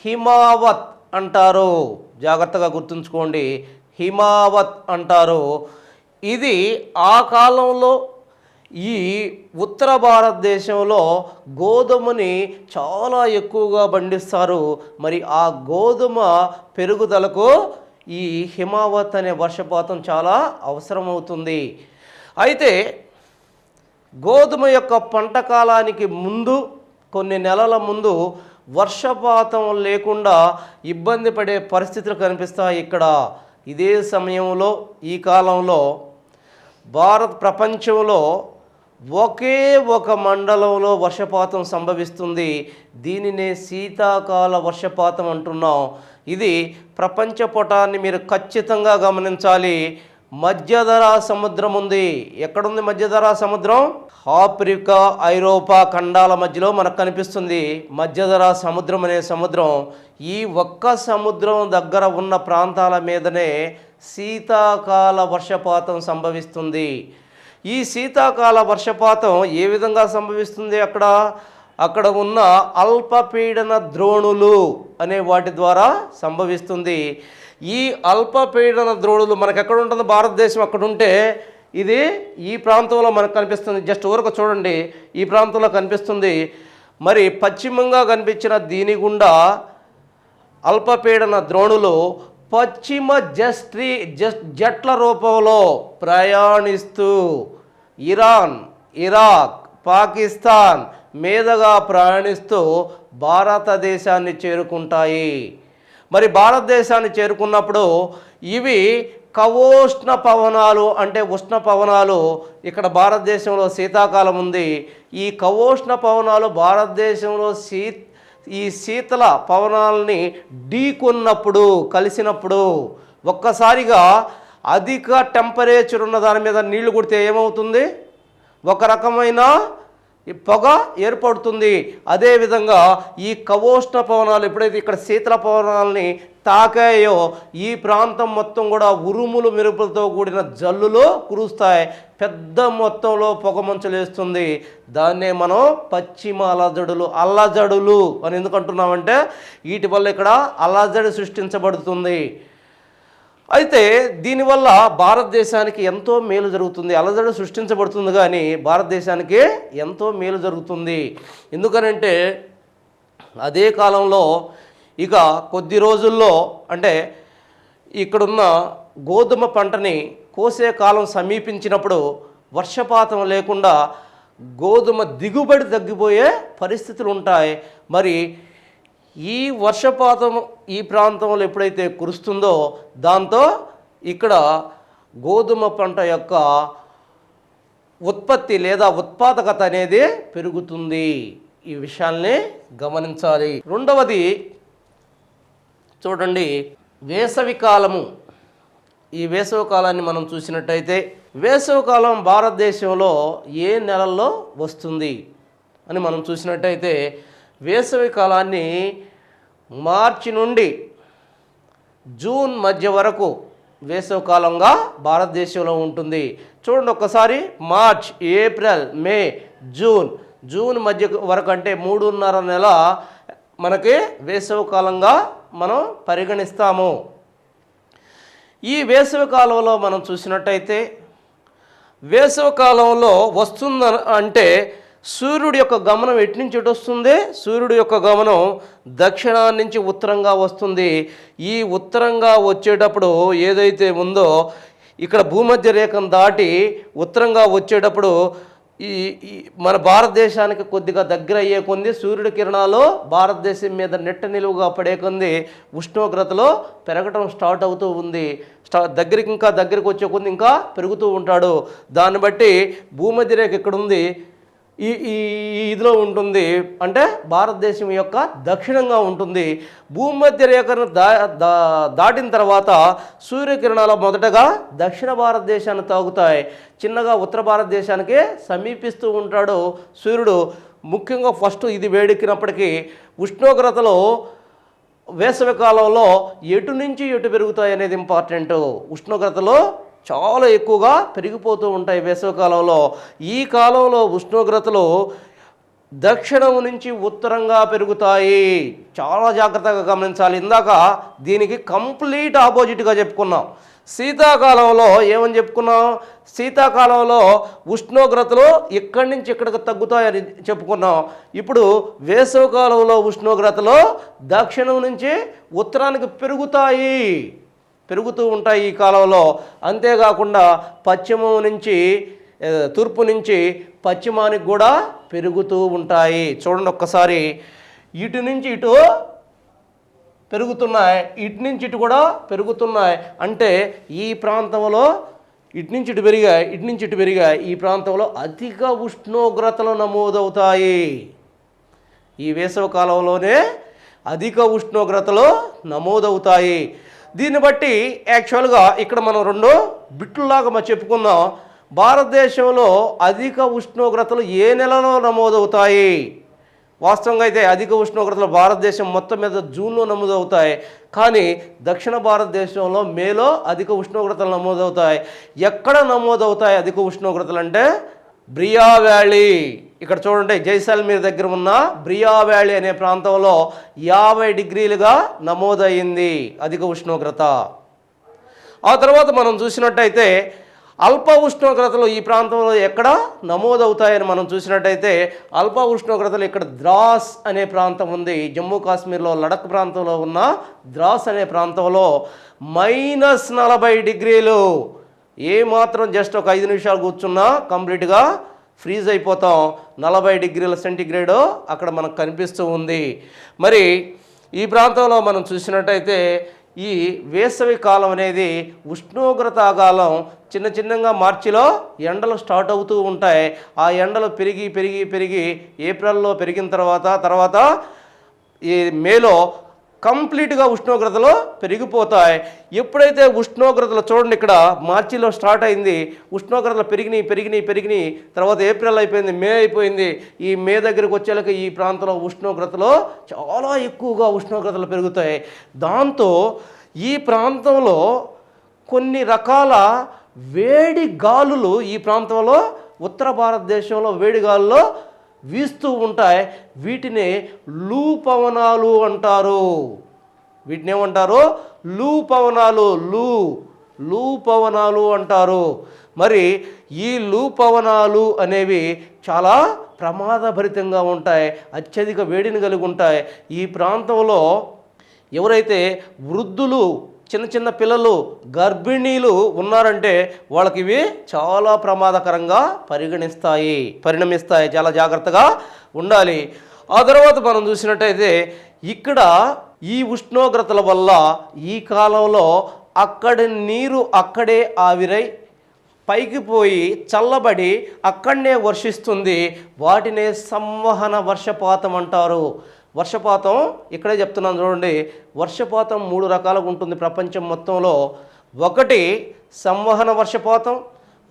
[SPEAKER 1] హిమావత్ అంటారు. జాగ్రత్తగా గుర్తుంచుకోండి, హిమావత్ అంటారు. ఇది ఆ కాలంలో ఈ ఉత్తర భారతదేశంలో గోధుమని చాలా ఎక్కువగా పండిస్తారు. మరి ఆ గోధుమ పెరుగుదలకు ఈ హిమావత్ అనే వర్షపాతం చాలా అవసరమవుతుంది. అయితే గోధుమ యొక్క పంట కాలానికి ముందు, కొన్ని నెలల ముందు వర్షపాతం లేకుండా ఇబ్బంది పడే పరిస్థితులు కనిపిస్తాయి ఇక్కడ. ఇదే సమయంలో ఈ కాలంలో ప్రపంచంలో ఒకే ఒక మండలంలో వర్షపాతం సంభవిస్తుంది. దీనినే శీతాకాల వర్షపాతం అంటున్నాం. ఇది ప్రపంచ పటాన్ని మీరు ఖచ్చితంగా గమనించాలి. మధ్యధరా సముద్రం ఉంది. ఎక్కడుంది మధ్యధరా సముద్రం? ఆఫ్రికా, ఐరోపా ఖండాల మధ్యలో మనకు కనిపిస్తుంది మధ్యధరా సముద్రం అనే సముద్రం. ఈ ఒక్క సముద్రం దగ్గర ఉన్న ప్రాంతాల మీదనే శీతాకాల వర్షపాతం సంభవిస్తుంది. ఈ శీతాకాల వర్షపాతం ఏ విధంగా సంభవిస్తుంది? అక్కడ ఉన్న అల్పపీడన ద్రోణులు అనే వాటి ద్వారా సంభవిస్తుంది. ఈ అల్పపీడన ద్రోణులు మనకు ఎక్కడ ఉంటుంది? భారతదేశం అక్కడ ఉంటే ఇది ఈ ప్రాంతంలో మనకు కనిపిస్తుంది. జస్ట్ ఊరకు చూడండి, ఈ ప్రాంతంలో కనిపిస్తుంది. మరి పశ్చిమంగా కనిపించిన దీని గుండా అల్పపీడన ద్రోణులు పశ్చిమ జట్ల రూపంలో ప్రయాణిస్తూ ఇరాన్, ఇరాక్, పాకిస్తాన్ మీదుగా ప్రయాణిస్తూ భారతదేశాన్ని చేరుకుంటాయి. మరి భారతదేశాన్ని చేరుకున్నప్పుడు ఇవి కవోష్ణ పవనాలు, అంటే ఉష్ణ పవనాలు. ఇక్కడ భారతదేశంలో శీతాకాలం ఉంది. ఈ కవోష్ణ పవనాలు భారతదేశంలో ఈ శీతల పవనాలని ఢీకొన్నప్పుడు, కలిసినప్పుడు ఒక్కసారిగా అధిక టెంపరేచర్ ఉన్న దాని మీద నీళ్లు కొడితే ఏమవుతుంది? ఒక రకమైన పొగ ఏర్పడుతుంది. అదేవిధంగా ఈ కవోష్ణ పవనాలు ఎప్పుడైతే ఇక్కడ శీతల పవనాలని తాకాయో ఈ ప్రాంతం మొత్తం కూడా ఉరుములు మెరుపులతో కూడిన జల్లులు కురుస్తాయి. పెద్ద మొత్తంలో పొగ మంచులేస్తుంది. దాన్నే మనం పశ్చిమ అల్లజడులు అని ఎందుకు అంటున్నామంటే వీటి వల్ల ఇక్కడ అల్లజడి సృష్టించబడుతుంది. అయితే దీనివల్ల భారతదేశానికి ఎంతో మేలు జరుగుతుంది. అలజడి సృష్టించబడుతుంది కానీ భారతదేశానికి ఎంతో మేలు జరుగుతుంది. ఎందుకనంటే అదే కాలంలో ఇక కొద్ది రోజుల్లో, అంటే ఇక్కడున్న గోధుమ పంటని కోసే కాలం సమీపించినప్పుడు వర్షపాతం లేకుండా గోధుమ దిగుబడి తగ్గిపోయే పరిస్థితులు ఉంటాయి. మరి ఈ వర్షపాతం ఈ ప్రాంతంలో ఎప్పుడైతే కురుస్తుందో దాంతో ఇక్కడ గోధుమ పంట యొక్క ఉత్పత్తి లేదా ఉత్పాదకత అనేది పెరుగుతుంది. ఈ విషయాల్ని గమనించాలి. రెండవది చూడండి, వేసవి కాలము. ఈ వేసవి కాలాన్ని మనం చూసినట్టయితే వేసవి కాలం భారతదేశంలో ఏ నెలల్లో వస్తుంది అని మనం చూసినట్టయితే వేసవి కాలాన్ని మార్చి నుండి జూన్ మధ్య వరకు వేసవి కాలంగా భారతదేశంలో ఉంటుంది. చూడండి ఒక్కసారి, మార్చ్, ఏప్రిల్, మే, జూన్ మధ్య వరకు అంటే 3.5 నెల మనకి వేసవి కాలంగా మనం పరిగణిస్తాము. ఈ వేసవి కాలంలో మనం చూసినట్టయితే వేసవి కాలంలో వస్తుంది అంటే సూర్యుడి యొక్క గమనం ఎటు నుంచి ఎటు వస్తుంది? సూర్యుడి యొక్క గమనం దక్షిణాన్ని నుంచి ఉత్తరంగా వస్తుంది. ఈ ఉత్తరంగా వచ్చేటప్పుడు ఏదైతే ఉందో ఇక్కడ భూమధ్య రేఖను దాటి ఉత్తరంగా వచ్చేటప్పుడు ఈ మన భారతదేశానికి కొద్దిగా దగ్గర అయ్యే కొంది సూర్యుడి కిరణాలు భారతదేశం మీద నెట్ట నిలువుగా పడే కొంది ఉష్ణోగ్రతలో పెరగటం స్టార్ట్ అవుతూ ఉంది. దగ్గరికి వచ్చే కొంది ఇంకా పెరుగుతూ ఉంటాడు. దాన్ని బట్టి భూమధ్య రేఖ ఇక్కడ ఉంది, ఈ ఇదిలో ఉంటుంది, అంటే భారతదేశం యొక్క దక్షిణంగా ఉంటుంది. భూమధ్య రేఖను దాటిన తర్వాత సూర్యకిరణాలు మొదటగా దక్షిణ భారతదేశాన్ని తాగుతాయి, చిన్నగా ఉత్తర భారతదేశానికి సమీపిస్తూ ఉంటాడు సూర్యుడు. ముఖ్యంగా ఫస్ట్ ఇది వేడెక్కినప్పటికీ ఉష్ణోగ్రతలో వేసవి కాలంలో ఎటు నుంచి ఎటు పెరుగుతాయి అనేది ఇంపార్టెంట్. ఉష్ణోగ్రతలో చాలా ఎక్కువగా పెరిగిపోతూ ఉంటాయి వేసవి కాలంలో. ఈ కాలంలో ఉష్ణోగ్రతలు దక్షిణం నుంచి ఉత్తరంగా పెరుగుతాయి. చాలా జాగ్రత్తగా గమనించాలి. ఇందాక దీనికి కంప్లీట్ ఆపోజిట్గా చెప్పుకున్నాం. శీతాకాలంలో ఏమని చెప్పుకున్నాం? శీతాకాలంలో ఉష్ణోగ్రతలు ఇక్కడి నుంచి ఇక్కడికి తగ్గుతాయని చెప్పుకున్నాం. ఇప్పుడు వేసవి కాలంలో ఉష్ణోగ్రతలు దక్షిణం నుంచి ఉత్తరానికి పెరుగుతూ ఉంటాయి ఈ కాలంలో. అంతేకాకుండా పశ్చిమం నుంచి తూర్పు నుంచి పశ్చిమానికి కూడా పెరుగుతూ ఉంటాయి. చూడండి ఒక్కసారి, ఇటు నుంచి ఇటు పెరుగుతున్నాయి, ఇటు నుంచి ఇటు కూడా పెరుగుతున్నాయి. అంటే ఈ ప్రాంతంలో ఇటు నుంచి ఇటు పెరిగాయి, ఇటు నుంచి ఇటు పెరిగాయి. ఈ ప్రాంతంలో అధిక ఉష్ణోగ్రతలు నమోదవుతాయి. ఈ వేసవి కాలంలోనే అధిక ఉష్ణోగ్రతలు నమోదవుతాయి. దీన్ని బట్టి యాక్చువల్గా ఇక్కడ మనం రెండు బిట్లులాగా చెప్పుకుందాం. భారతదేశంలో అధిక ఉష్ణోగ్రతలు ఏ నెలలో నమోదవుతాయి? వాస్తవంగా అయితే అధిక ఉష్ణోగ్రతలు భారతదేశం మొత్తం మీద జూన్లో నమోదవుతాయి. కానీ దక్షిణ భారతదేశంలో మేలో అధిక ఉష్ణోగ్రతలు నమోదవుతాయి. ఎక్కడ నమోదవుతాయి అధిక ఉష్ణోగ్రతలు అంటే బ్రియా వ్యాలీ. ఇక్కడ చూడండి, జైసల్మీర్ దగ్గర ఉన్న బ్రియా వ్యాలీ అనే ప్రాంతంలో 50 డిగ్రీలుగా నమోదయ్యింది అధిక ఉష్ణోగ్రత. ఆ తర్వాత మనం చూసినట్టయితే అల్ప ఉష్ణోగ్రతలు ఈ ప్రాంతంలో ఎక్కడ నమోదవుతాయని మనం చూసినట్టయితే అల్ప ఉష్ణోగ్రతలు ఇక్కడ ద్రాస్ అనే ప్రాంతం ఉంది. జమ్మూ కాశ్మీర్లో లడక్ ప్రాంతంలో ఉన్న ద్రాస్ అనే ప్రాంతంలో -40 డిగ్రీలు. ఏమాత్రం జస్ట్ ఒక 5 నిమిషాలు కూర్చున్నా కంప్లీట్గా ఫ్రీజ్ అయిపోతాం. 40 డిగ్రీల సెంటీగ్రేడ్ అక్కడ మనకు కనిపిస్తూ ఉంది. మరి ఈ ప్రాంతంలో మనం చూసినట్టయితే ఈ వేసవి కాలం అనేది ఉష్ణోగ్రత కాలం. చిన్న చిన్నగా మార్చిలో ఎండలు స్టార్ట్ అవుతూ ఉంటాయి. ఆ ఎండలు పెరిగి పెరిగి పెరిగి ఏప్రిల్లో పెరిగిన తర్వాత ఈ మేలో కంప్లీట్గా ఉష్ణోగ్రతలు పెరిగిపోతాయి. ఎప్పుడైతే ఉష్ణోగ్రతలు చూడండి, ఇక్కడ మార్చిలో స్టార్ట్ అయింది, ఉష్ణోగ్రతలు పెరిగినాయి. తర్వాత ఏప్రిల్ అయిపోయింది, మే అయిపోయింది. ఈ మే దగ్గరికి వచ్చేలాక ఈ ప్రాంతంలో ఉష్ణోగ్రతలు చాలా ఎక్కువగా ఉష్ణోగ్రతలు పెరుగుతాయి. దాంతో ఈ ప్రాంతంలో కొన్ని రకాల వేడి గాలులు ఈ ప్రాంతంలో ఉత్తర భారతదేశంలో వేడి గాలులు వీస్తూ ఉంటాయి. వీటిని లూ పవనాలు అంటారు. వీటిని ఏమంటారు? లూ పవనాలు. లూ పవనాలు అంటారు. మరి ఈ లూ పవనాలు అనేవి చాలా ప్రమాదభరితంగా ఉంటాయి, అత్యధిక వేడిని కలిగి ఉంటాయి. ఈ ప్రాంతంలో ఎవరైతే వృద్ధులు, చిన్న చిన్న పిల్లలు, గర్భిణీలు ఉన్నారంటే వాళ్ళకి ఇవి చాలా ప్రమాదకరంగా పరిణమిస్తాయి. చాలా జాగ్రత్తగా ఉండాలి. ఆ తర్వాత మనం చూసినట్టయితే ఇక్కడ ఈ ఉష్ణోగ్రతల వల్ల ఈ కాలంలో అక్కడి నీరు అక్కడే ఆవిరై పైకి పోయి చల్లబడి అక్కడనే వర్షిస్తుంది. వాటినే సంవహన వర్షపాతం అంటారు. వర్షపాతం ఇక్కడే చెప్తున్నాను చూడండి. వర్షపాతం 3 రకాలుగా ఉంటుంది ప్రపంచం మొత్తంలో. 1 సంవహన వర్షపాతం,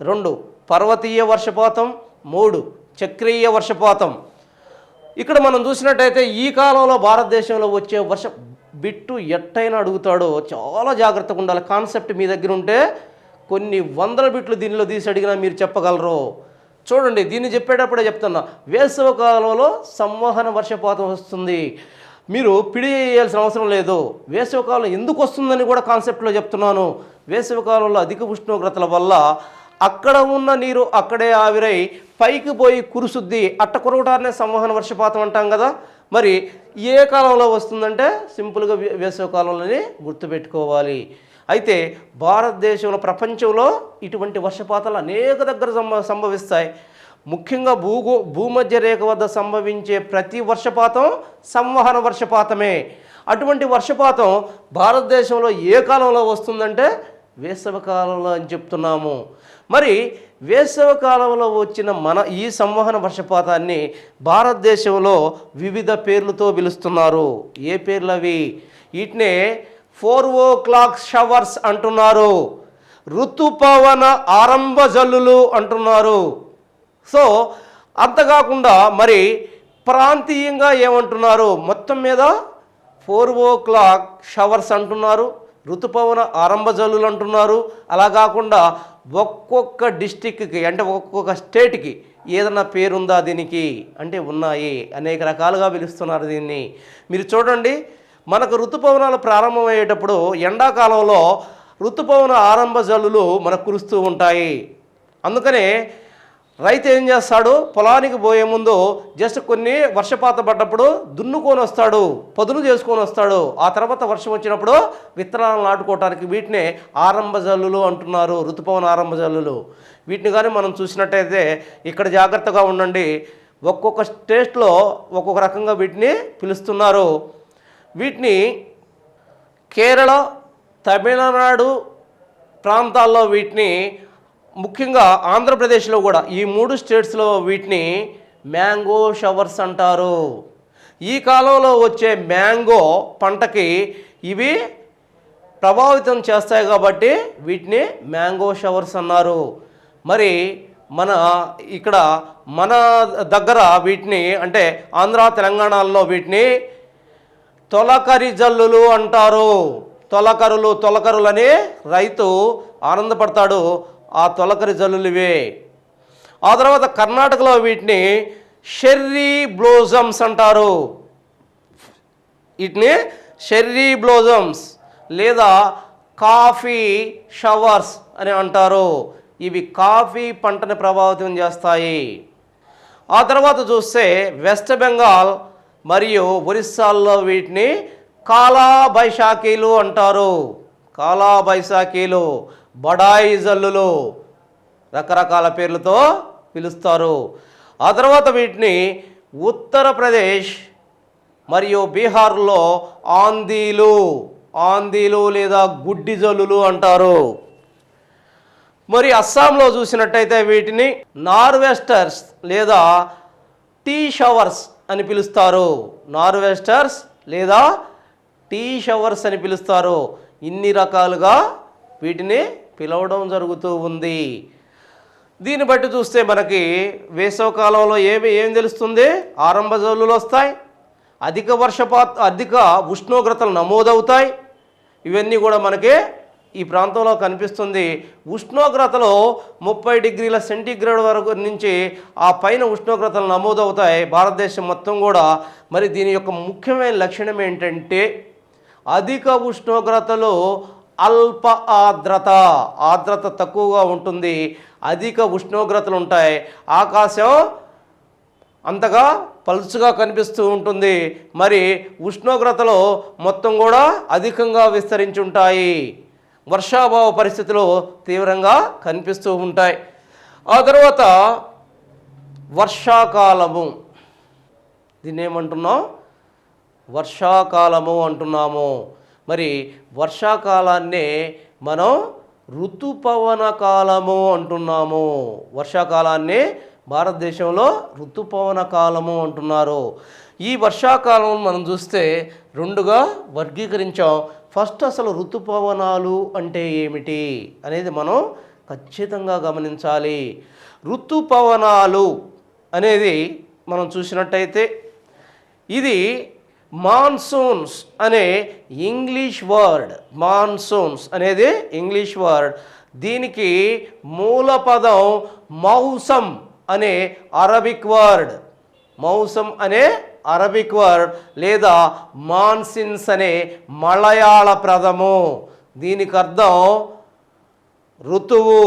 [SPEAKER 1] 2 పర్వతీయ వర్షపాతం, 3 చక్రీయ వర్షపాతం. ఇక్కడ మనం చూసినట్టయితే ఈ కాలంలో భారతదేశంలో వచ్చే బిట్టు ఎట్టయినా అడుగుతాడో చాలా జాగ్రత్తగా ఉండాలి. కాన్సెప్ట్ మీ దగ్గర ఉంటే కొన్ని వందల బిట్లు దీనిలో తీసి అడిగినా మీరు చెప్పగలరు. చూడండి, దీన్ని చెప్పేటప్పుడే చెప్తున్నా, వేసవి కాలంలో సంవహన వర్షపాతం వస్తుంది. మీరు పిడి చేయాల్సిన అవసరం లేదు. వేసవి కాలం ఎందుకు వస్తుందని కూడా కాన్సెప్ట్లో చెప్తున్నాను. వేసవి కాలంలో అధిక ఉష్ణోగ్రతల వల్ల అక్కడ ఉన్న నీరు అక్కడే ఆవిరై పైకి పోయి కురుసుద్ది. అట్ట కురవటాన్ని సంవహన వర్షపాతం అంటాం కదా. మరి ఏ కాలంలో వస్తుందంటే సింపుల్గా వేసవి కాలంలోనే గుర్తుపెట్టుకోవాలి. అయితే భారతదేశంలో, ప్రపంచంలో ఇటువంటి వర్షపాతాలు అనేక దగ్గర సంభవిస్తాయి. ముఖ్యంగా భూమధ్య రేఖ వద్ద సంభవించే ప్రతి వర్షపాతం సంవహన వర్షపాతమే. అటువంటి వర్షపాతం భారతదేశంలో ఏ కాలంలో వస్తుందంటే వేసవి కాలంలో అని చెప్తున్నాము. మరి వేసవి కాలంలో వచ్చిన ఈ సంవహన వర్షపాతాన్ని భారతదేశంలో వివిధ పేర్లతో పిలుస్తున్నారు. ఏ పేర్లు అవి? వీటినే 4 o'clock షవర్స్ అంటున్నారు, ఋతుపవన ఆరంభ జల్లులు అంటున్నారు. సో అంతకాకుండా మరి ప్రాంతీయంగా ఏమంటున్నారు? మొత్తం మీద 4 o'clock షవర్స్ అంటున్నారు, ఋతుపవన ఆరంభ జల్లులు అంటున్నారు. అలా కాకుండా ఒక్కొక్క డిస్టిక్కి అంటే ఒక్కొక్క స్టేట్కి ఏదన్నా పేరుందా దీనికి అంటే ఉన్నాయి. అనేక రకాలుగా పిలుస్తున్నారు దీన్ని. మీరు చూడండి, మనకు ఋతుపవనాలు ప్రారంభమయ్యేటప్పుడు ఎండాకాలంలో ఋతుపవన ఆరంభ జల్లులు మనకు కురుస్తూ ఉంటాయి. అందుకనే రైతు ఏం చేస్తాడు? పొలానికి పోయే ముందు జస్ట్ కొన్ని వర్షపాతం పడ్డప్పుడు దున్నుకొని వస్తాడు, పదును చేసుకొని వస్తాడు. ఆ తర్వాత వర్షం వచ్చినప్పుడు విత్తనాలు నాటుకోవటానికి వీటిని ఆరంభ జల్లులు అంటున్నారు, ఋతుపవన ఆరంభ జల్లులు. వీటిని కానీ మనం చూసినట్టయితే ఇక్కడ జాగ్రత్తగా ఉండండి. ఒక్కొక్క స్టేట్లో ఒక్కొక్క రకంగా వీటిని పిలుస్తున్నారు. వీటిని కేరళ, తమిళనాడు ప్రాంతాల్లో వీటిని, ముఖ్యంగా ఆంధ్రప్రదేశ్లో కూడా ఈ 3 స్టేట్స్లో వీటిని మ్యాంగో షవర్స్ అంటారు. ఈ కాలంలో వచ్చే మ్యాంగో పంటకి ఇవి ప్రభావితం చేస్తాయి కాబట్టి వీటిని మ్యాంగో షవర్స్ అన్నారు. మరి ఇక్కడ మన దగ్గర వీటిని, అంటే ఆంధ్ర తెలంగాణలో వీటిని తొలకరి జల్లులు అంటారు. తొలకరులని రైతు ఆనందపడతాడు. ఆ తొలకరి జల్లులు ఇవే. ఆ తర్వాత కర్ణాటకలో వీటిని షెర్రీ బ్లోజమ్స్ అంటారు. వీటిని షెర్రీ బ్లోజమ్స్ లేదా కాఫీ షవర్స్ అని అంటారు. ఇవి కాఫీ పంటని ప్రభావితం చేస్తాయి. ఆ తర్వాత చూస్తే వెస్ట్ బెంగాల్ మరియు ఒరిస్సాల్లో వీటిని కాలా బైశాఖీలు అంటారు. కాలా బైశాఖీలు, బడాయి జల్లులు, రకరకాల పేర్లతో పిలుస్తారు. ఆ తర్వాత వీటిని ఉత్తరప్రదేశ్ మరియు బీహార్లో ఆందీలు లేదా గుడ్డి జల్లులు అంటారు. మరి అస్సాంలో చూసినట్టయితే వీటిని నార్వెస్టర్స్ లేదా టీ షవర్స్ అని పిలుస్తారు. నార్వెస్టర్స్ లేదా టీ షవర్స్ అని పిలుస్తారు. ఇన్ని రకాలుగా వీటిని పిలవడం జరుగుతూ ఉంది. దీన్ని బట్టి చూస్తే మనకి వేసవకాలంలో ఏం తెలుస్తుంది? ఆరంభ జల్లులు వస్తాయి, అధిక ఉష్ణోగ్రతలు నమోదవుతాయి. ఇవన్నీ కూడా మనకి ఈ ప్రాంతంలో కనిపిస్తుంది. ఉష్ణోగ్రతలు 30 డిగ్రీల సెంటీగ్రేడ్ వరకు నుంచి ఆ పైన ఉష్ణోగ్రతలు నమోదవుతాయి భారతదేశం మొత్తం కూడా. మరి దీని యొక్క ముఖ్యమైన లక్షణం ఏంటంటే అధిక ఉష్ణోగ్రతలు, అల్ప ఆర్ద్రత తక్కువగా ఉంటుంది. అధిక ఉష్ణోగ్రతలు ఉంటాయి, ఆకాశం అంతగా పలుచగా కనిపిస్తూ ఉంటుంది. మరి ఉష్ణోగ్రతలు మొత్తం కూడా అధికంగా విస్తరించి ఉంటాయి. వర్షాభావ పరిస్థితులు తీవ్రంగా కనిపిస్తూ ఉంటాయి. ఆ తర్వాత వర్షాకాలము, దీన్ని ఏమంటున్నాం? వర్షాకాలము అంటున్నాము. మరి వర్షాకాలాన్నే మనం ఋతుపవన కాలము అంటున్నాము. వర్షాకాలాన్ని భారతదేశంలో ఋతుపవన కాలము అంటున్నారు. ఈ వర్షాకాలం మనం చూస్తే 2గా వర్గీకరించాం. ఫస్ట్ అసలు ఋతుపవనాలు అంటే ఏమిటి అనేది మనం ఖచ్చితంగా గమనించాలి. ఋతుపవనాలు అనేది మనం చూసినట్టయితే ఇది మాన్సూన్స్ అనే ఇంగ్లీష్ వర్డ్. మాన్సూన్స్ అనేది ఇంగ్లీష్ వర్డ్. దీనికి మూల పదం మౌసం అనే అరబిక్ వర్డ్. మౌసం అనే అరబిక్ వర్డ్ లేదా మాన్సిన్స్ అనే మలయాళ పదము. దీనికి అర్థం ఋతువు,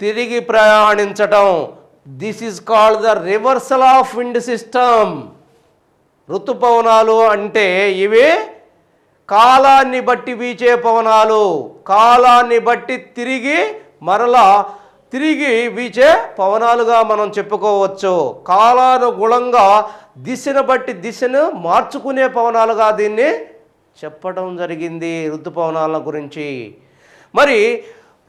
[SPEAKER 1] తిరిగి ప్రయాణించటం. This is called the reversal of wind system. ఋతుపవనాలు అంటే ఇవి కాలాన్ని బట్టి వీచే పవనాలు, కాలాన్ని బట్టి తిరిగి వీచే పవనాలుగా మనం చెప్పుకోవచ్చు. కాలానుగుణంగా దిశను బట్టి దిశను మార్చుకునే పవనాలుగా దీన్ని చెప్పడం జరిగింది ఋతుపవనాల గురించి. మరి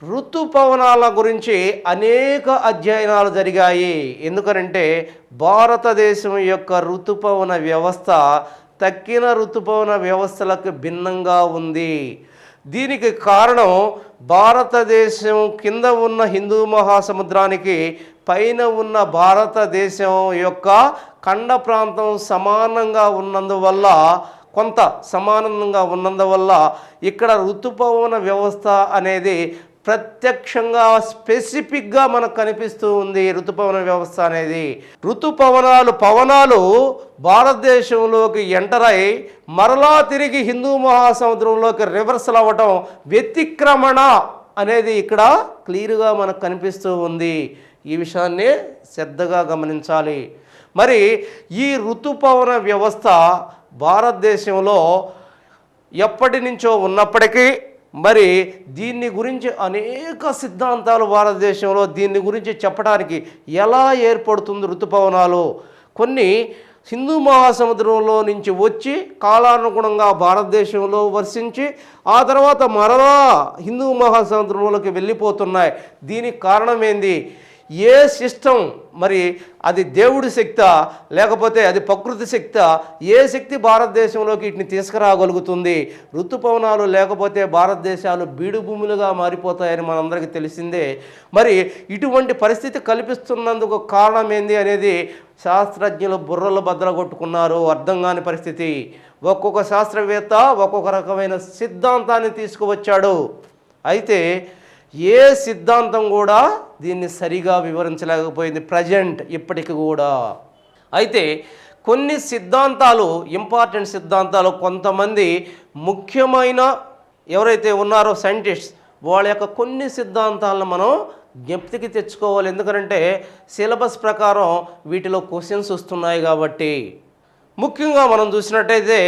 [SPEAKER 1] ఋతుపవనాల గురించి అనేక అధ్యయనాలు జరిగాయి. ఎందుకనంటే భారతదేశం యొక్క ఋతుపవన వ్యవస్థ తక్కిన ఋతుపవన వ్యవస్థలకు భిన్నంగా ఉంది. దీనికి కారణం భారతదేశం కింద ఉన్న హిందూ మహాసముద్రానికి పైన ఉన్న భారతదేశం యొక్క ఖండ ప్రాంతం సమానంగా ఉన్నందువల్ల ఇక్కడ ఋతుపవన వ్యవస్థ అనేది ప్రత్యక్షంగా స్పెసిఫిక్గా మనకు కనిపిస్తూ ఉంది. ఋతుపవన వ్యవస్థ అనేది పవనాలు భారతదేశంలోకి ఎంటర్ అయి మరలా తిరిగి హిందూ మహాసముద్రంలోకి రివర్సల్ అవ్వటం, వ్యతిక్రమణ అనేది ఇక్కడ క్లియర్గా మనకు కనిపిస్తూ ఉంది. ఈ విషయాన్ని శ్రద్ధగా గమనించాలి. మరి ఈ ఋతుపవన వ్యవస్థ భారతదేశంలో ఎప్పటి నుంచో ఉన్నప్పటికీ మరి దీన్ని గురించి అనేక సిద్ధాంతాలు భారతదేశంలో దీన్ని గురించి చెప్పడానికి ఎలా ఏర్పడుతుంది ఋతుపవనాలు, కొన్ని హిందూ మహాసముద్రంలో నుంచి వచ్చి కాలానుగుణంగా భారతదేశంలో వర్షించి ఆ తర్వాత మరలా హిందూ మహాసముద్రంలోకి వెళ్ళిపోతున్నాయి. దీనికి కారణం ఏంది? ఏ సిస్టమ్, మరి అది దేవుడి శక్తా లేకపోతే అది ప్రకృతి శక్తా? ఏ శక్తి భారతదేశంలోకి వీటిని తీసుకురాగలుగుతుంది? ఋతుపవనాలు లేకపోతే భారతదేశాలు బీడు భూములుగా మారిపోతాయని మనందరికీ తెలిసిందే. మరి ఇటువంటి పరిస్థితి కల్పిస్తున్నందుకు కారణం ఏంది అనేది శాస్త్రజ్ఞులు బుర్రలు బద్దలగొట్టుకున్నారు. అర్థం కాని పరిస్థితి. ఒక్కొక్క శాస్త్రవేత్త ఒక్కొక్క రకమైన సిద్ధాంతాన్ని తీసుకువచ్చాడు. అయితే ఏ సిద్ధాంతం కూడా దీన్ని సరిగా వివరించలేకపోయింది ప్రజెంట్ ఇప్పటికి కూడా. అయితే కొన్ని సిద్ధాంతాలు, ఇంపార్టెంట్ సిద్ధాంతాలు, కొంతమంది ముఖ్యమైన ఎవరైతే ఉన్నారో సైంటిస్ట్స్, వాళ్ళ యొక్క కొన్ని సిద్ధాంతాలను మనం జ్ఞప్తికి తెచ్చుకోవాలి. ఎందుకంటే సిలబస్ ప్రకారం వీటిలో క్వశ్చన్స్ వస్తున్నాయి కాబట్టి. ముఖ్యంగా మనం చూసినట్టయితే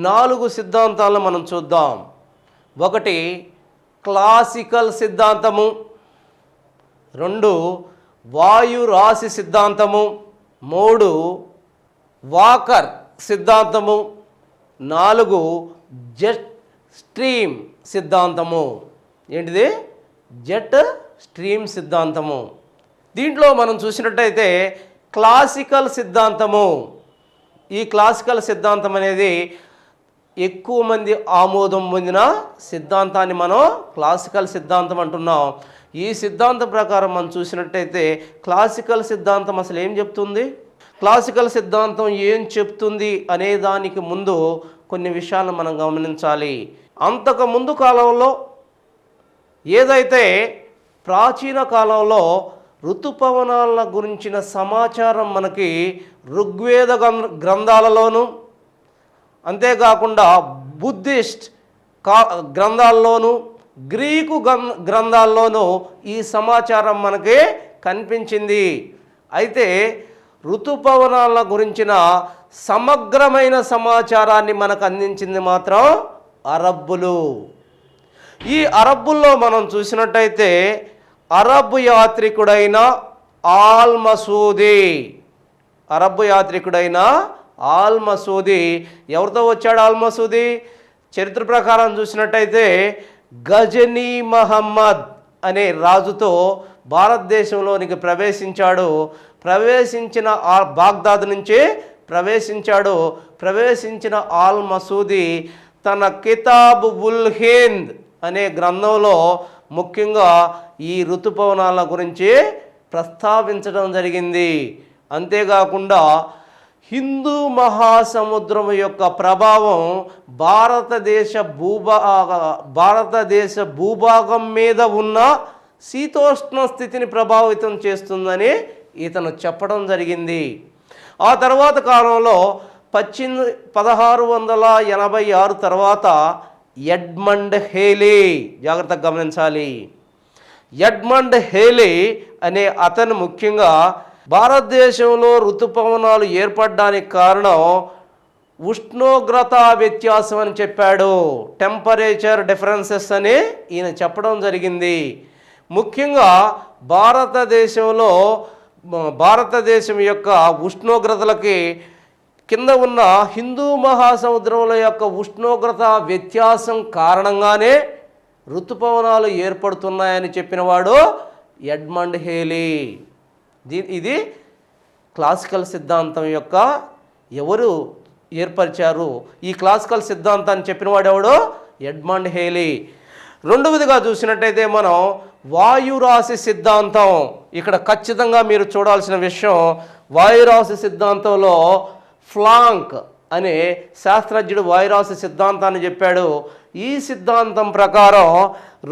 [SPEAKER 1] 4 సిద్ధాంతాలను మనం చూద్దాం. 1 క్లాసికల్ సిద్ధాంతము, 2 వాయు రాశి సిద్ధాంతము, 3 వాకర్ సిద్ధాంతము, 4 జెట్ స్ట్రీమ్ సిద్ధాంతము. ఏంటిది? జెట్ స్ట్రీమ్ సిద్ధాంతము. దీంట్లో మనం చూసినట్టయితే క్లాసికల్ సిద్ధాంతము, ఈ క్లాసికల్ సిద్ధాంతం అనేది ఎక్కువ మంది ఆమోదం పొందిన సిద్ధాంతాన్ని మనం క్లాసికల్ సిద్ధాంతం అంటున్నాం. ఈ సిద్ధాంతం ప్రకారం మనం చూసినట్టయితే క్లాసికల్ సిద్ధాంతం అసలు ఏం చెప్తుంది, క్లాసికల్ సిద్ధాంతం ఏం చెప్తుంది అనే దానికి ముందు కొన్ని విషయాలను మనం గమనించాలి. అంతకు ముందు కాలంలో ఏదైతే ప్రాచీన కాలంలో ఋతుపవనాల గురించిన సమాచారం మనకి ఋగ్వేద గ్రంథాలలోను, అంతేకాకుండా బుద్ధిస్ట్ గ్రంథాల్లోనూ, గ్రీకు గ్రంథాల్లోనూ ఈ సమాచారం మనకి కనిపించింది. అయితే ఋతుపవనాల గురించిన సమగ్రమైన సమాచారాన్ని మనకు అందించింది మాత్రం అరబ్బులు. ఈ అరబ్బుల్లో మనం చూసినట్టయితే అరబ్ యాత్రికుడైన ఆల్ మసూది, అరబ్ యాత్రికుడైన ఆల్ మసూది ఎవరితో వచ్చాడు? ఆల్ మసూది చరిత్ర ప్రకారం చూసినట్టయితే గజనీ మహమ్మద్ అనే రాజుతో భారతదేశంలోనికి ప్రవేశించాడు. ప్రవేశించిన బాగ్దాద్ నుంచి ప్రవేశించిన ఆల్ మసూది తన కితాబ్ ఉల్ హింద్ అనే గ్రంథంలో ముఖ్యంగా ఈ ఋతుపవనాల గురించి ప్రస్తావించడం జరిగింది. అంతేకాకుండా హిందూ మహాసముద్రం యొక్క ప్రభావం భారతదేశ భూభాగం మీద ఉన్న శీతోష్ణ స్థితిని ప్రభావితం చేస్తుందని ఇతను చెప్పడం జరిగింది. ఆ తర్వాత కాలంలో 1686 తర్వాత ఎడ్మండ్ హేలీ, జాగ్రత్తగా గమనించాలి, ఎడ్మండ్ హేలీ అనే అతను ముఖ్యంగా భారతదేశంలో ఋతుపవనాలు ఏర్పడడానికి కారణం ఉష్ణోగ్రత వ్యత్యాసం అని చెప్పాడు. టెంపరేచర్ డిఫరెన్సెస్ అని ఈయన చెప్పడం జరిగింది. ముఖ్యంగా భారతదేశం యొక్క ఉష్ణోగ్రతలకి కింద ఉన్న హిందూ మహాసముద్రంలో యొక్క ఉష్ణోగ్రత వ్యత్యాసం కారణంగానే ఋతుపవనాలు ఏర్పడుతున్నాయని చెప్పినవాడు ఎడ్మండ్ హేలీ. ఇది క్లాసికల్ సిద్ధాంతం యొక్క ఎవరు ఏర్పరిచారు? ఈ క్లాసికల్ సిద్ధాంతాన్ని చెప్పినవాడు ఎవడు? Edmund Halley. రెండవదిగా చూసినట్టయితే మనం వాయురాశి సిద్ధాంతం. ఇక్కడ ఖచ్చితంగా మీరు చూడాల్సిన విషయం, వాయురాశి సిద్ధాంతంలో ఫ్లాంక్ అనే శాస్త్రజ్ఞుడు వాయురాశి సిద్ధాంతాన్ని చెప్పాడు. ఈ సిద్ధాంతం ప్రకారం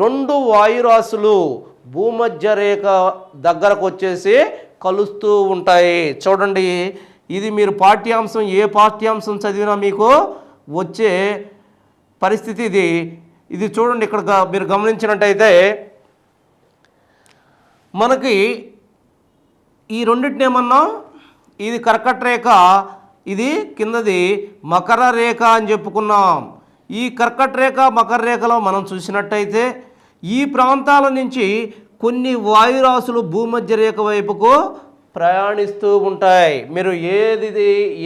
[SPEAKER 1] 2 వాయురాశులు భూమధ్య రేఖ దగ్గరకు వచ్చేసి కలుస్తూ ఉంటాయి. చూడండి, ఇది మీరు పాఠ్యాంశం ఏ పాఠ్యాంశం చదివినా మీకు వచ్చే పరిస్థితి ఇది చూడండి. ఇక్కడ మీరు గమనించినట్టయితే మనకి ఈ రెండింటిని ఏమన్నా, ఇది కర్కట రేఖ, ఇది కిందది మకర రేఖ అని చెప్పుకున్నాం. ఈ కర్కట రేఖ మకర రేఖలో మనం చూసినట్టయితే ఈ ప్రాంతాల నుంచి కొన్ని వాయురాశులు భూమధ్య రేఖ వైపుకు ప్రయాణిస్తూ ఉంటాయి. మీరు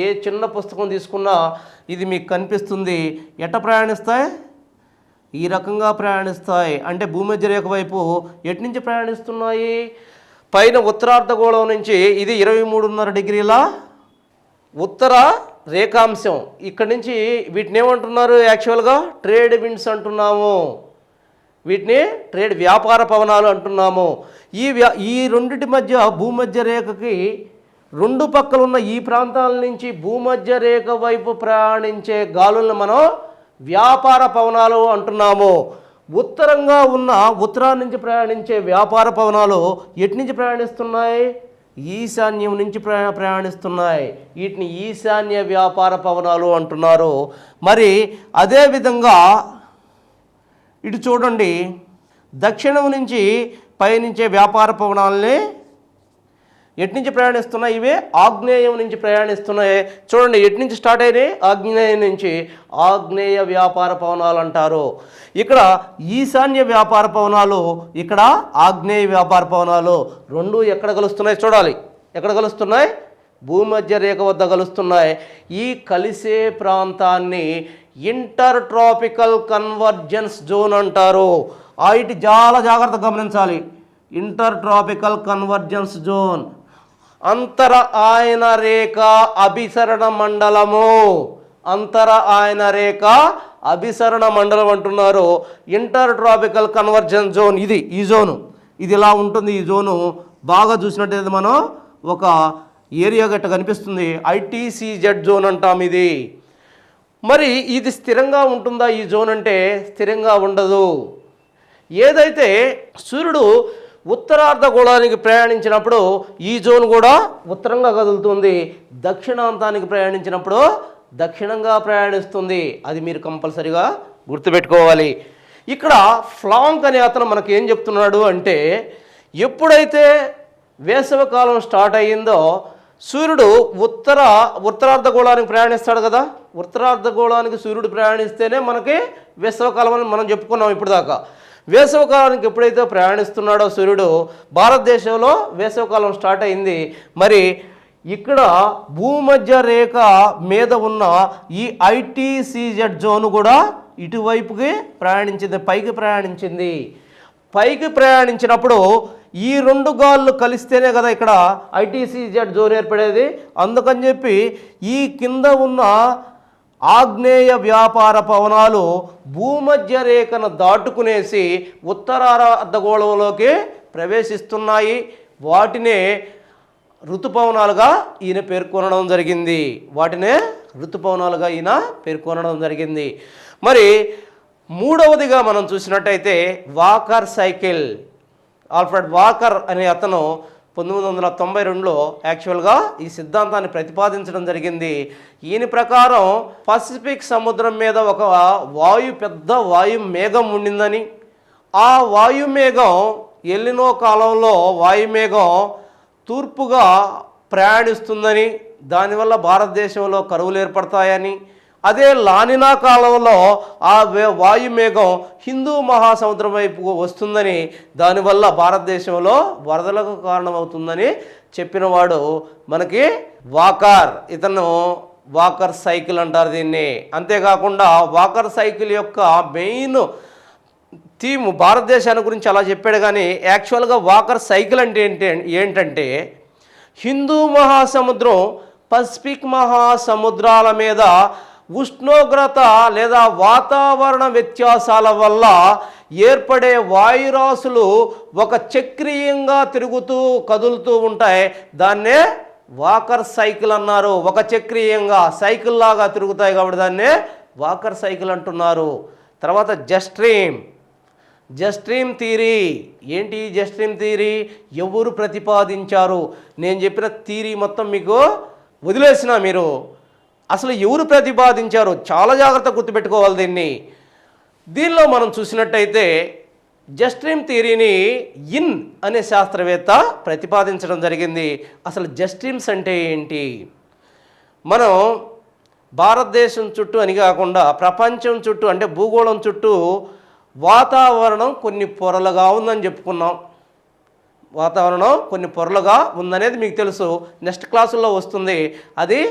[SPEAKER 1] ఏ చిన్న పుస్తకం తీసుకున్నా ఇది మీకు కనిపిస్తుంది. ఎట్ట ప్రయాణిస్తాయి? ఈ రకంగా ప్రయాణిస్తాయి. అంటే భూమధ్య రేఖ వైపు ఎటు నుంచి ప్రయాణిస్తున్నాయి? పైన ఉత్తరార్ధగోళం నుంచి ఇది 23.5 డిగ్రీల ఉత్తర రేఖాంశం. ఇక్కడి నుంచి వీటిని ఏమంటున్నారు? యాక్చువల్గా ట్రేడ్ విండ్స్ అంటున్నాము. వీటిని ట్రేడ్ వ్యాపార పవనాలు అంటున్నాము. ఈ రెండిటి మధ్య భూమధ్య రేఖకి రెండు పక్కల ఉన్న ఈ ప్రాంతాల నుంచి భూమధ్య రేఖ వైపు ప్రయాణించే గాలులను మనం వ్యాపార పవనాలు అంటున్నాము. ఉత్తరంగా ఉన్న ఉత్తరాన్ని నుంచి ప్రయాణించే వ్యాపార పవనాలు ఎటు నుంచి ప్రయాణిస్తున్నాయి? ఈశాన్యం నుంచి ప్రయాణిస్తున్నాయి. వీటిని ఈశాన్య వ్యాపార పవనాలు అంటున్నారు. మరి అదేవిధంగా ఇటు చూడండి, దక్షిణం నుంచి పయనించే వ్యాపార పవనాలని ఎటు నుంచి ప్రయాణిస్తున్నాయి? ఇవే ఆగ్నేయం నుంచి ప్రయాణిస్తున్నాయి. చూడండి, ఎటు నుంచి స్టార్ట్ అయినాయి? ఆగ్నేయం నుంచి. ఆగ్నేయ వ్యాపార పవనాలు అంటారు. ఇక్కడ ఈశాన్య వ్యాపార పవనాలు, ఇక్కడ ఆగ్నేయ వ్యాపార పవనాలు. రెండు ఎక్కడ కలుస్తున్నాయి? చూడాలి, ఎక్కడ కలుస్తున్నాయి? భూమధ్య రేఖ వద్ద కలుస్తున్నాయి. ఈ కలిసే ప్రాంతాన్ని ఇంటర్ ట్రాపికల్ కన్వర్జెన్స్ జోన్ అంటారు. ఇటు చాలా జాగ్రత్తగా గమనించాలి. ఇంటర్ ట్రాపికల్ కన్వర్జెన్స్ జోన్, అంతర ఆయన రేఖ అభిసరణ మండలము. అంతర ఆయన రేఖ అభిసరణ మండలం అంటున్నారు. ఇంటర్ ట్రాపికల్ కన్వర్జెన్స్ జోన్ ఇది. ఈ జోను ఇది ఇలా ఉంటుంది. ఈ జోను బాగా చూసినట్టయితే మనం ఒక ఏరియా గట్ట కనిపిస్తుంది. ఐటీసీజెడ్ జోన్ అంటాం ఇది. మరి ఇది స్థిరంగా ఉంటుందా? ఈ జోన్ అంటే స్థిరంగా ఉండదు. ఏదైతే సూర్యుడు ఉత్తరార్ధగోళానికి ప్రయాణించినప్పుడు ఈ జోన్ కూడా ఉత్తరంగా కదులుతుంది. దక్షిణాంతానికి ప్రయాణించినప్పుడు దక్షిణంగా ప్రయాణిస్తుంది. అది మీరు కంపల్సరిగా గుర్తుపెట్టుకోవాలి. ఇక్కడ ఫ్లాంక్ అనే అతను మనకు ఏం చెప్తున్నాడు అంటే, ఎప్పుడైతే వేసవికాలం స్టార్ట్ అయ్యిందో సూర్యుడు ఉత్తరార్ధగోళానికి ప్రయాణిస్తాడు కదా. ఉత్తరార్ధగోళానికి సూర్యుడు ప్రయాణిస్తేనే మనకి వేసవికాలం అని మనం చెప్పుకున్నాం ఇప్పుడు దాకా. వేసవికాలానికి ఎప్పుడైతే ప్రయాణిస్తున్నాడో సూర్యుడు, భారతదేశంలో వేసవికాలం స్టార్ట్ అయింది. మరి ఇక్కడ భూమధ్య రేఖ మీద ఉన్న ఈ ఐటీసీజెడ్ జోన్ కూడా ఇటువైపుకి ప్రయాణించింది, పైకి ప్రయాణించింది. పైకి ప్రయాణించినప్పుడు ఈ రెండు గాళ్ళు కలిస్తేనే కదా ఇక్కడ ఐటీసీజెడ్ జోన్ ఏర్పడేది. అందుకని చెప్పి ఈ కింద ఉన్న ఆగ్నేయ వ్యాపార పవనాలు భూమధ్య రేఖను దాటుకునేసి ఉత్తరార్ధగోళంలోకి ప్రవేశిస్తున్నాయి. వాటినే ఋతుపవనాలుగా ఈయన పేర్కొనడం జరిగింది. పేర్కొనడం జరిగింది. మరి మూడవదిగా మనం చూసినట్టయితే వాకర్ సైకిల్. ఆల్ఫ్రెడ్ వాకర్ అనే అతను 1992లో యాక్చువల్గా ఈ సిద్ధాంతాన్ని ప్రతిపాదించడం జరిగింది. ఈయన ప్రకారం పసిఫిక్ సముద్రం మీద ఒక పెద్ద వాయు మేఘం ఉండిందని, ఆ వాయుమేఘం ఎల్లినో కాలంలో వాయుమేఘం తూర్పుగా ప్రయాణిస్తుందని, దానివల్ల భారతదేశంలో కరువులు ఏర్పడతాయని, అదే లానినా కాలంలో ఆ వాయుమేఘం హిందూ మహాసముద్రం వైపుకు వస్తుందని, దానివల్ల భారతదేశంలో వరదలకు కారణమవుతుందని చెప్పినవాడు మనకి వాకర్. ఇతను వాకర్ సైకిల్ అంటారు దీన్ని. అంతేకాకుండా వాకర్ సైకిల్ యొక్క మెయిన్ థీమ్ భారతదేశాన్ని గురించి అలా చెప్పాడు. కానీ యాక్చువల్గా వాకర్ సైకిల్ అంటే ఏంటంటే హిందూ మహాసముద్రం, పసిఫిక్ మహాసముద్రాల మీద ఉష్ణోగ్రత లేదా వాతావరణ వ్యత్యాసాల వల్ల ఏర్పడే వాయురాశులు ఒక చక్రీయంగా తిరుగుతూ కదులుతూ ఉంటాయి. దాన్నే వాకర్ సైకిల్ అన్నారు. ఒక చక్రీయంగా సైకిల్ లాగా తిరుగుతాయి కాబట్టి దాన్నే వాకర్ సైకిల్ అంటున్నారు. తర్వాత జస్ట్రీమ్ థియరీ. ఏంటి జస్ట్రీమ్ థియరీ? ఎవరు ప్రతిపాదించారు? నేను చెప్పిన థియరీ మొత్తం మీకు వదిలేసిన మీరు అసలు ఎవరు ప్రతిపాదించారు చాలా జాగ్రత్తగా గుర్తుపెట్టుకోవాలి దీనిలో మనం చూసినట్టయితే జస్ట్రీమ్ థియరీని ఇన్ అనే శాస్త్రవేత్త ప్రతిపాదించడం జరిగింది. అసలు జస్ట్రీమ్స్ అంటే ఏంటి? మనం భారతదేశం చుట్టూ అని కాకుండా ప్రపంచం చుట్టూ అంటే భూగోళం చుట్టూ వాతావరణం కొన్ని పొరలుగా ఉందని చెప్పుకున్నాం. వాతావరణం కొన్ని పొరలుగా ఉందనేది మీకు తెలుసు. నెక్స్ట్ క్లాసుల్లో వస్తుంది. అది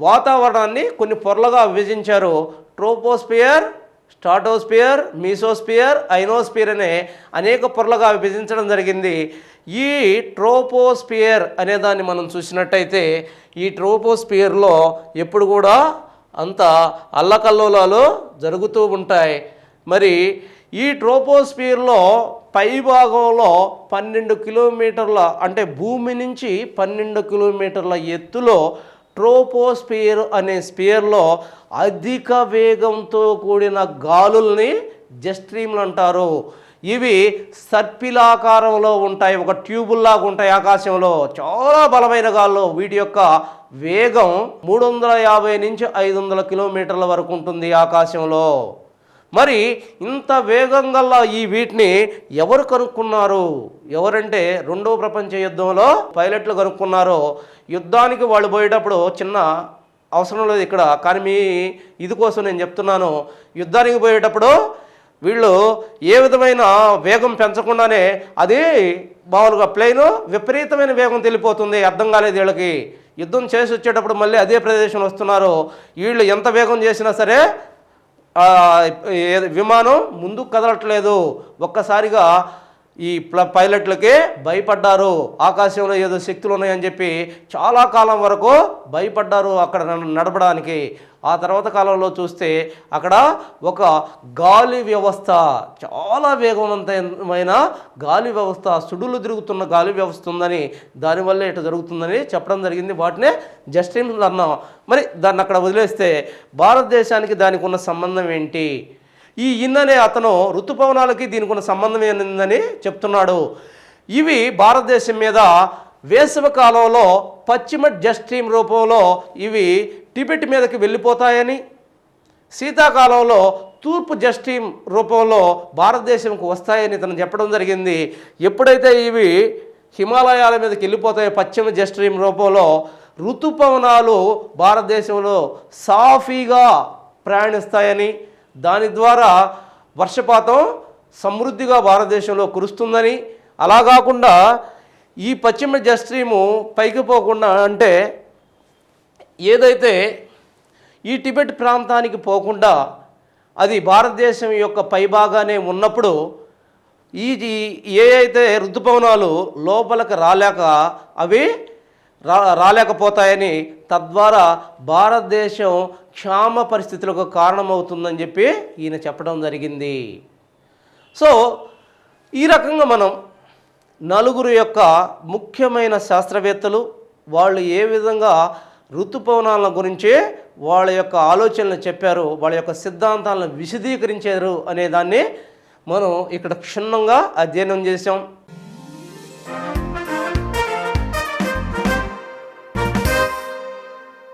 [SPEAKER 1] వాతావరణాన్ని కొన్ని పొరలుగా విభజించారు. ట్రోపోస్పియర్, స్ట్రాటోస్పియర్, మీసోస్పియర్, ఐనోస్పియర్ అనే అనేక పొరలుగా విభజించడం జరిగింది. ఈ ట్రోపోస్పియర్ అనే దాన్ని మనం చూసినట్టయితే ఈ ట్రోపోస్పియర్లో ఎప్పుడు కూడా అంత అల్లకల్లోలాలు జరుగుతూ ఉంటాయి. మరి ఈ ట్రోపోస్పియర్లో పై భాగంలో 12 కిలోమీటర్ల అంటే భూమి నుంచి 12 కిలోమీటర్ల ఎత్తులో ట్రోపోస్పియర్ అనే స్పియర్లో అధిక వేగంతో కూడిన గాలుల్ని జెట్ స్ట్రీమ్లు అంటారు. ఇవి సర్పిలాకారంలో ఉంటాయి, ఒక ట్యూబుల్లాగా ఉంటాయి ఆకాశంలో. చాలా బలమైన గాల్లో వీటి యొక్క వేగం 350 నుంచి 500 కిలోమీటర్ల వరకు ఉంటుంది ఆకాశంలో. మరి ఇంత వేగం గల ఈ వీటిని ఎవరు కనుక్కున్నారు? ఎవరంటే రెండవ ప్రపంచ యుద్ధంలో పైలట్లు కనుక్కున్నారు. యుద్ధానికి వాళ్ళు పోయేటప్పుడు చిన్న అవసరం లేదు ఇక్కడ, కానీ మీ ఇది కోసం నేను చెప్తున్నాను. యుద్ధానికి పోయేటప్పుడు వీళ్ళు ఏ విధమైన వేగం పెంచకుండానే అది మామూలుగా ప్లేను విపరీతమైన వేగం తెలిపోతుంది. అర్థం కాలేదు వీళ్ళకి. యుద్ధం చేసి వచ్చేటప్పుడు మళ్ళీ అదే ప్రదేశం వస్తున్నారు. వీళ్ళు ఎంత వేగం చేసినా సరే విమానం ముందుకు కదలట్లేదు. ఒక్కసారిగా ఈ పైలట్లకే భయపడ్డారు. ఆకాశంలో ఏదో శక్తులు ఉన్నాయని చెప్పి చాలా కాలం వరకు భయపడ్డారు అక్కడ నడపడానికి. ఆ తర్వాత కాలంలో చూస్తే అక్కడ ఒక గాలి వ్యవస్థ, చాలా వేగవంతమైన గాలి వ్యవస్థ, సుడులు తిరుగుతున్న గాలి వ్యవస్థ ఉందని, దానివల్లే ఇటు జరుగుతుందని చెప్పడం జరిగింది. వాటినే జెట్ స్ట్రీమ్స్ అన్నాం. మరి దాన్ని అక్కడ వదిలేస్తే భారతదేశానికి దానికి ఉన్న సంబంధం ఏంటి? ఈ అనే అతను ఋతుపవనాలకి దీనికి ఉన్న సంబంధం ఏందని చెప్తున్నాడు. ఇవి భారతదేశం మీద వేసవి కాలంలో పశ్చిమ జెట్ స్ట్రీమ్ రూపంలో ఇవి టిబెట్ మీదకి వెళ్ళిపోతాయని, శీతాకాలంలో తూర్పు జెట్ స్ట్రీమ్ రూపంలో భారతదేశంకు వస్తాయని ఇతను చెప్పడం జరిగింది. ఎప్పుడైతే ఇవి హిమాలయాల మీదకి వెళ్ళిపోతాయో పశ్చిమ జెట్ స్ట్రీమ్ రూపంలో, ఋతుపవనాలు భారతదేశంలో సాఫీగా ప్రయాణిస్తాయని, దాని ద్వారా వర్షపాతం సమృద్ధిగా భారతదేశంలో కురుస్తుందని, అలా కాకుండా ఈ పశ్చిమ జెట్ స్ట్రీము పైకి పోకుండా అంటే ఏదైతే ఈ టిబెట్ ప్రాంతానికి పోకుండా అది భారతదేశం యొక్క పైభాగానే ఉన్నప్పుడు ఈ ఏ అయితే ఋతుపవనాలు లోపలికి రాలేక అవి రాలేకపోతాయని, తద్వారా భారతదేశం క్షామ పరిస్థితులకు కారణమవుతుందని చెప్పి ఈయన చెప్పడం జరిగింది. సో ఈ రకంగా మనం నలుగురు యొక్క ముఖ్యమైన శాస్త్రవేత్తలు వాళ్ళు ఏ విధంగా ఋతుపవనాల గురించి వాళ్ళ యొక్క ఆలోచనలు చెప్పారు, వాళ్ళ యొక్క సిద్ధాంతాలను విశదీకరించారు అనే దాన్ని మనం ఇక్కడ క్షుణ్ణంగా అధ్యయనం చేసాం.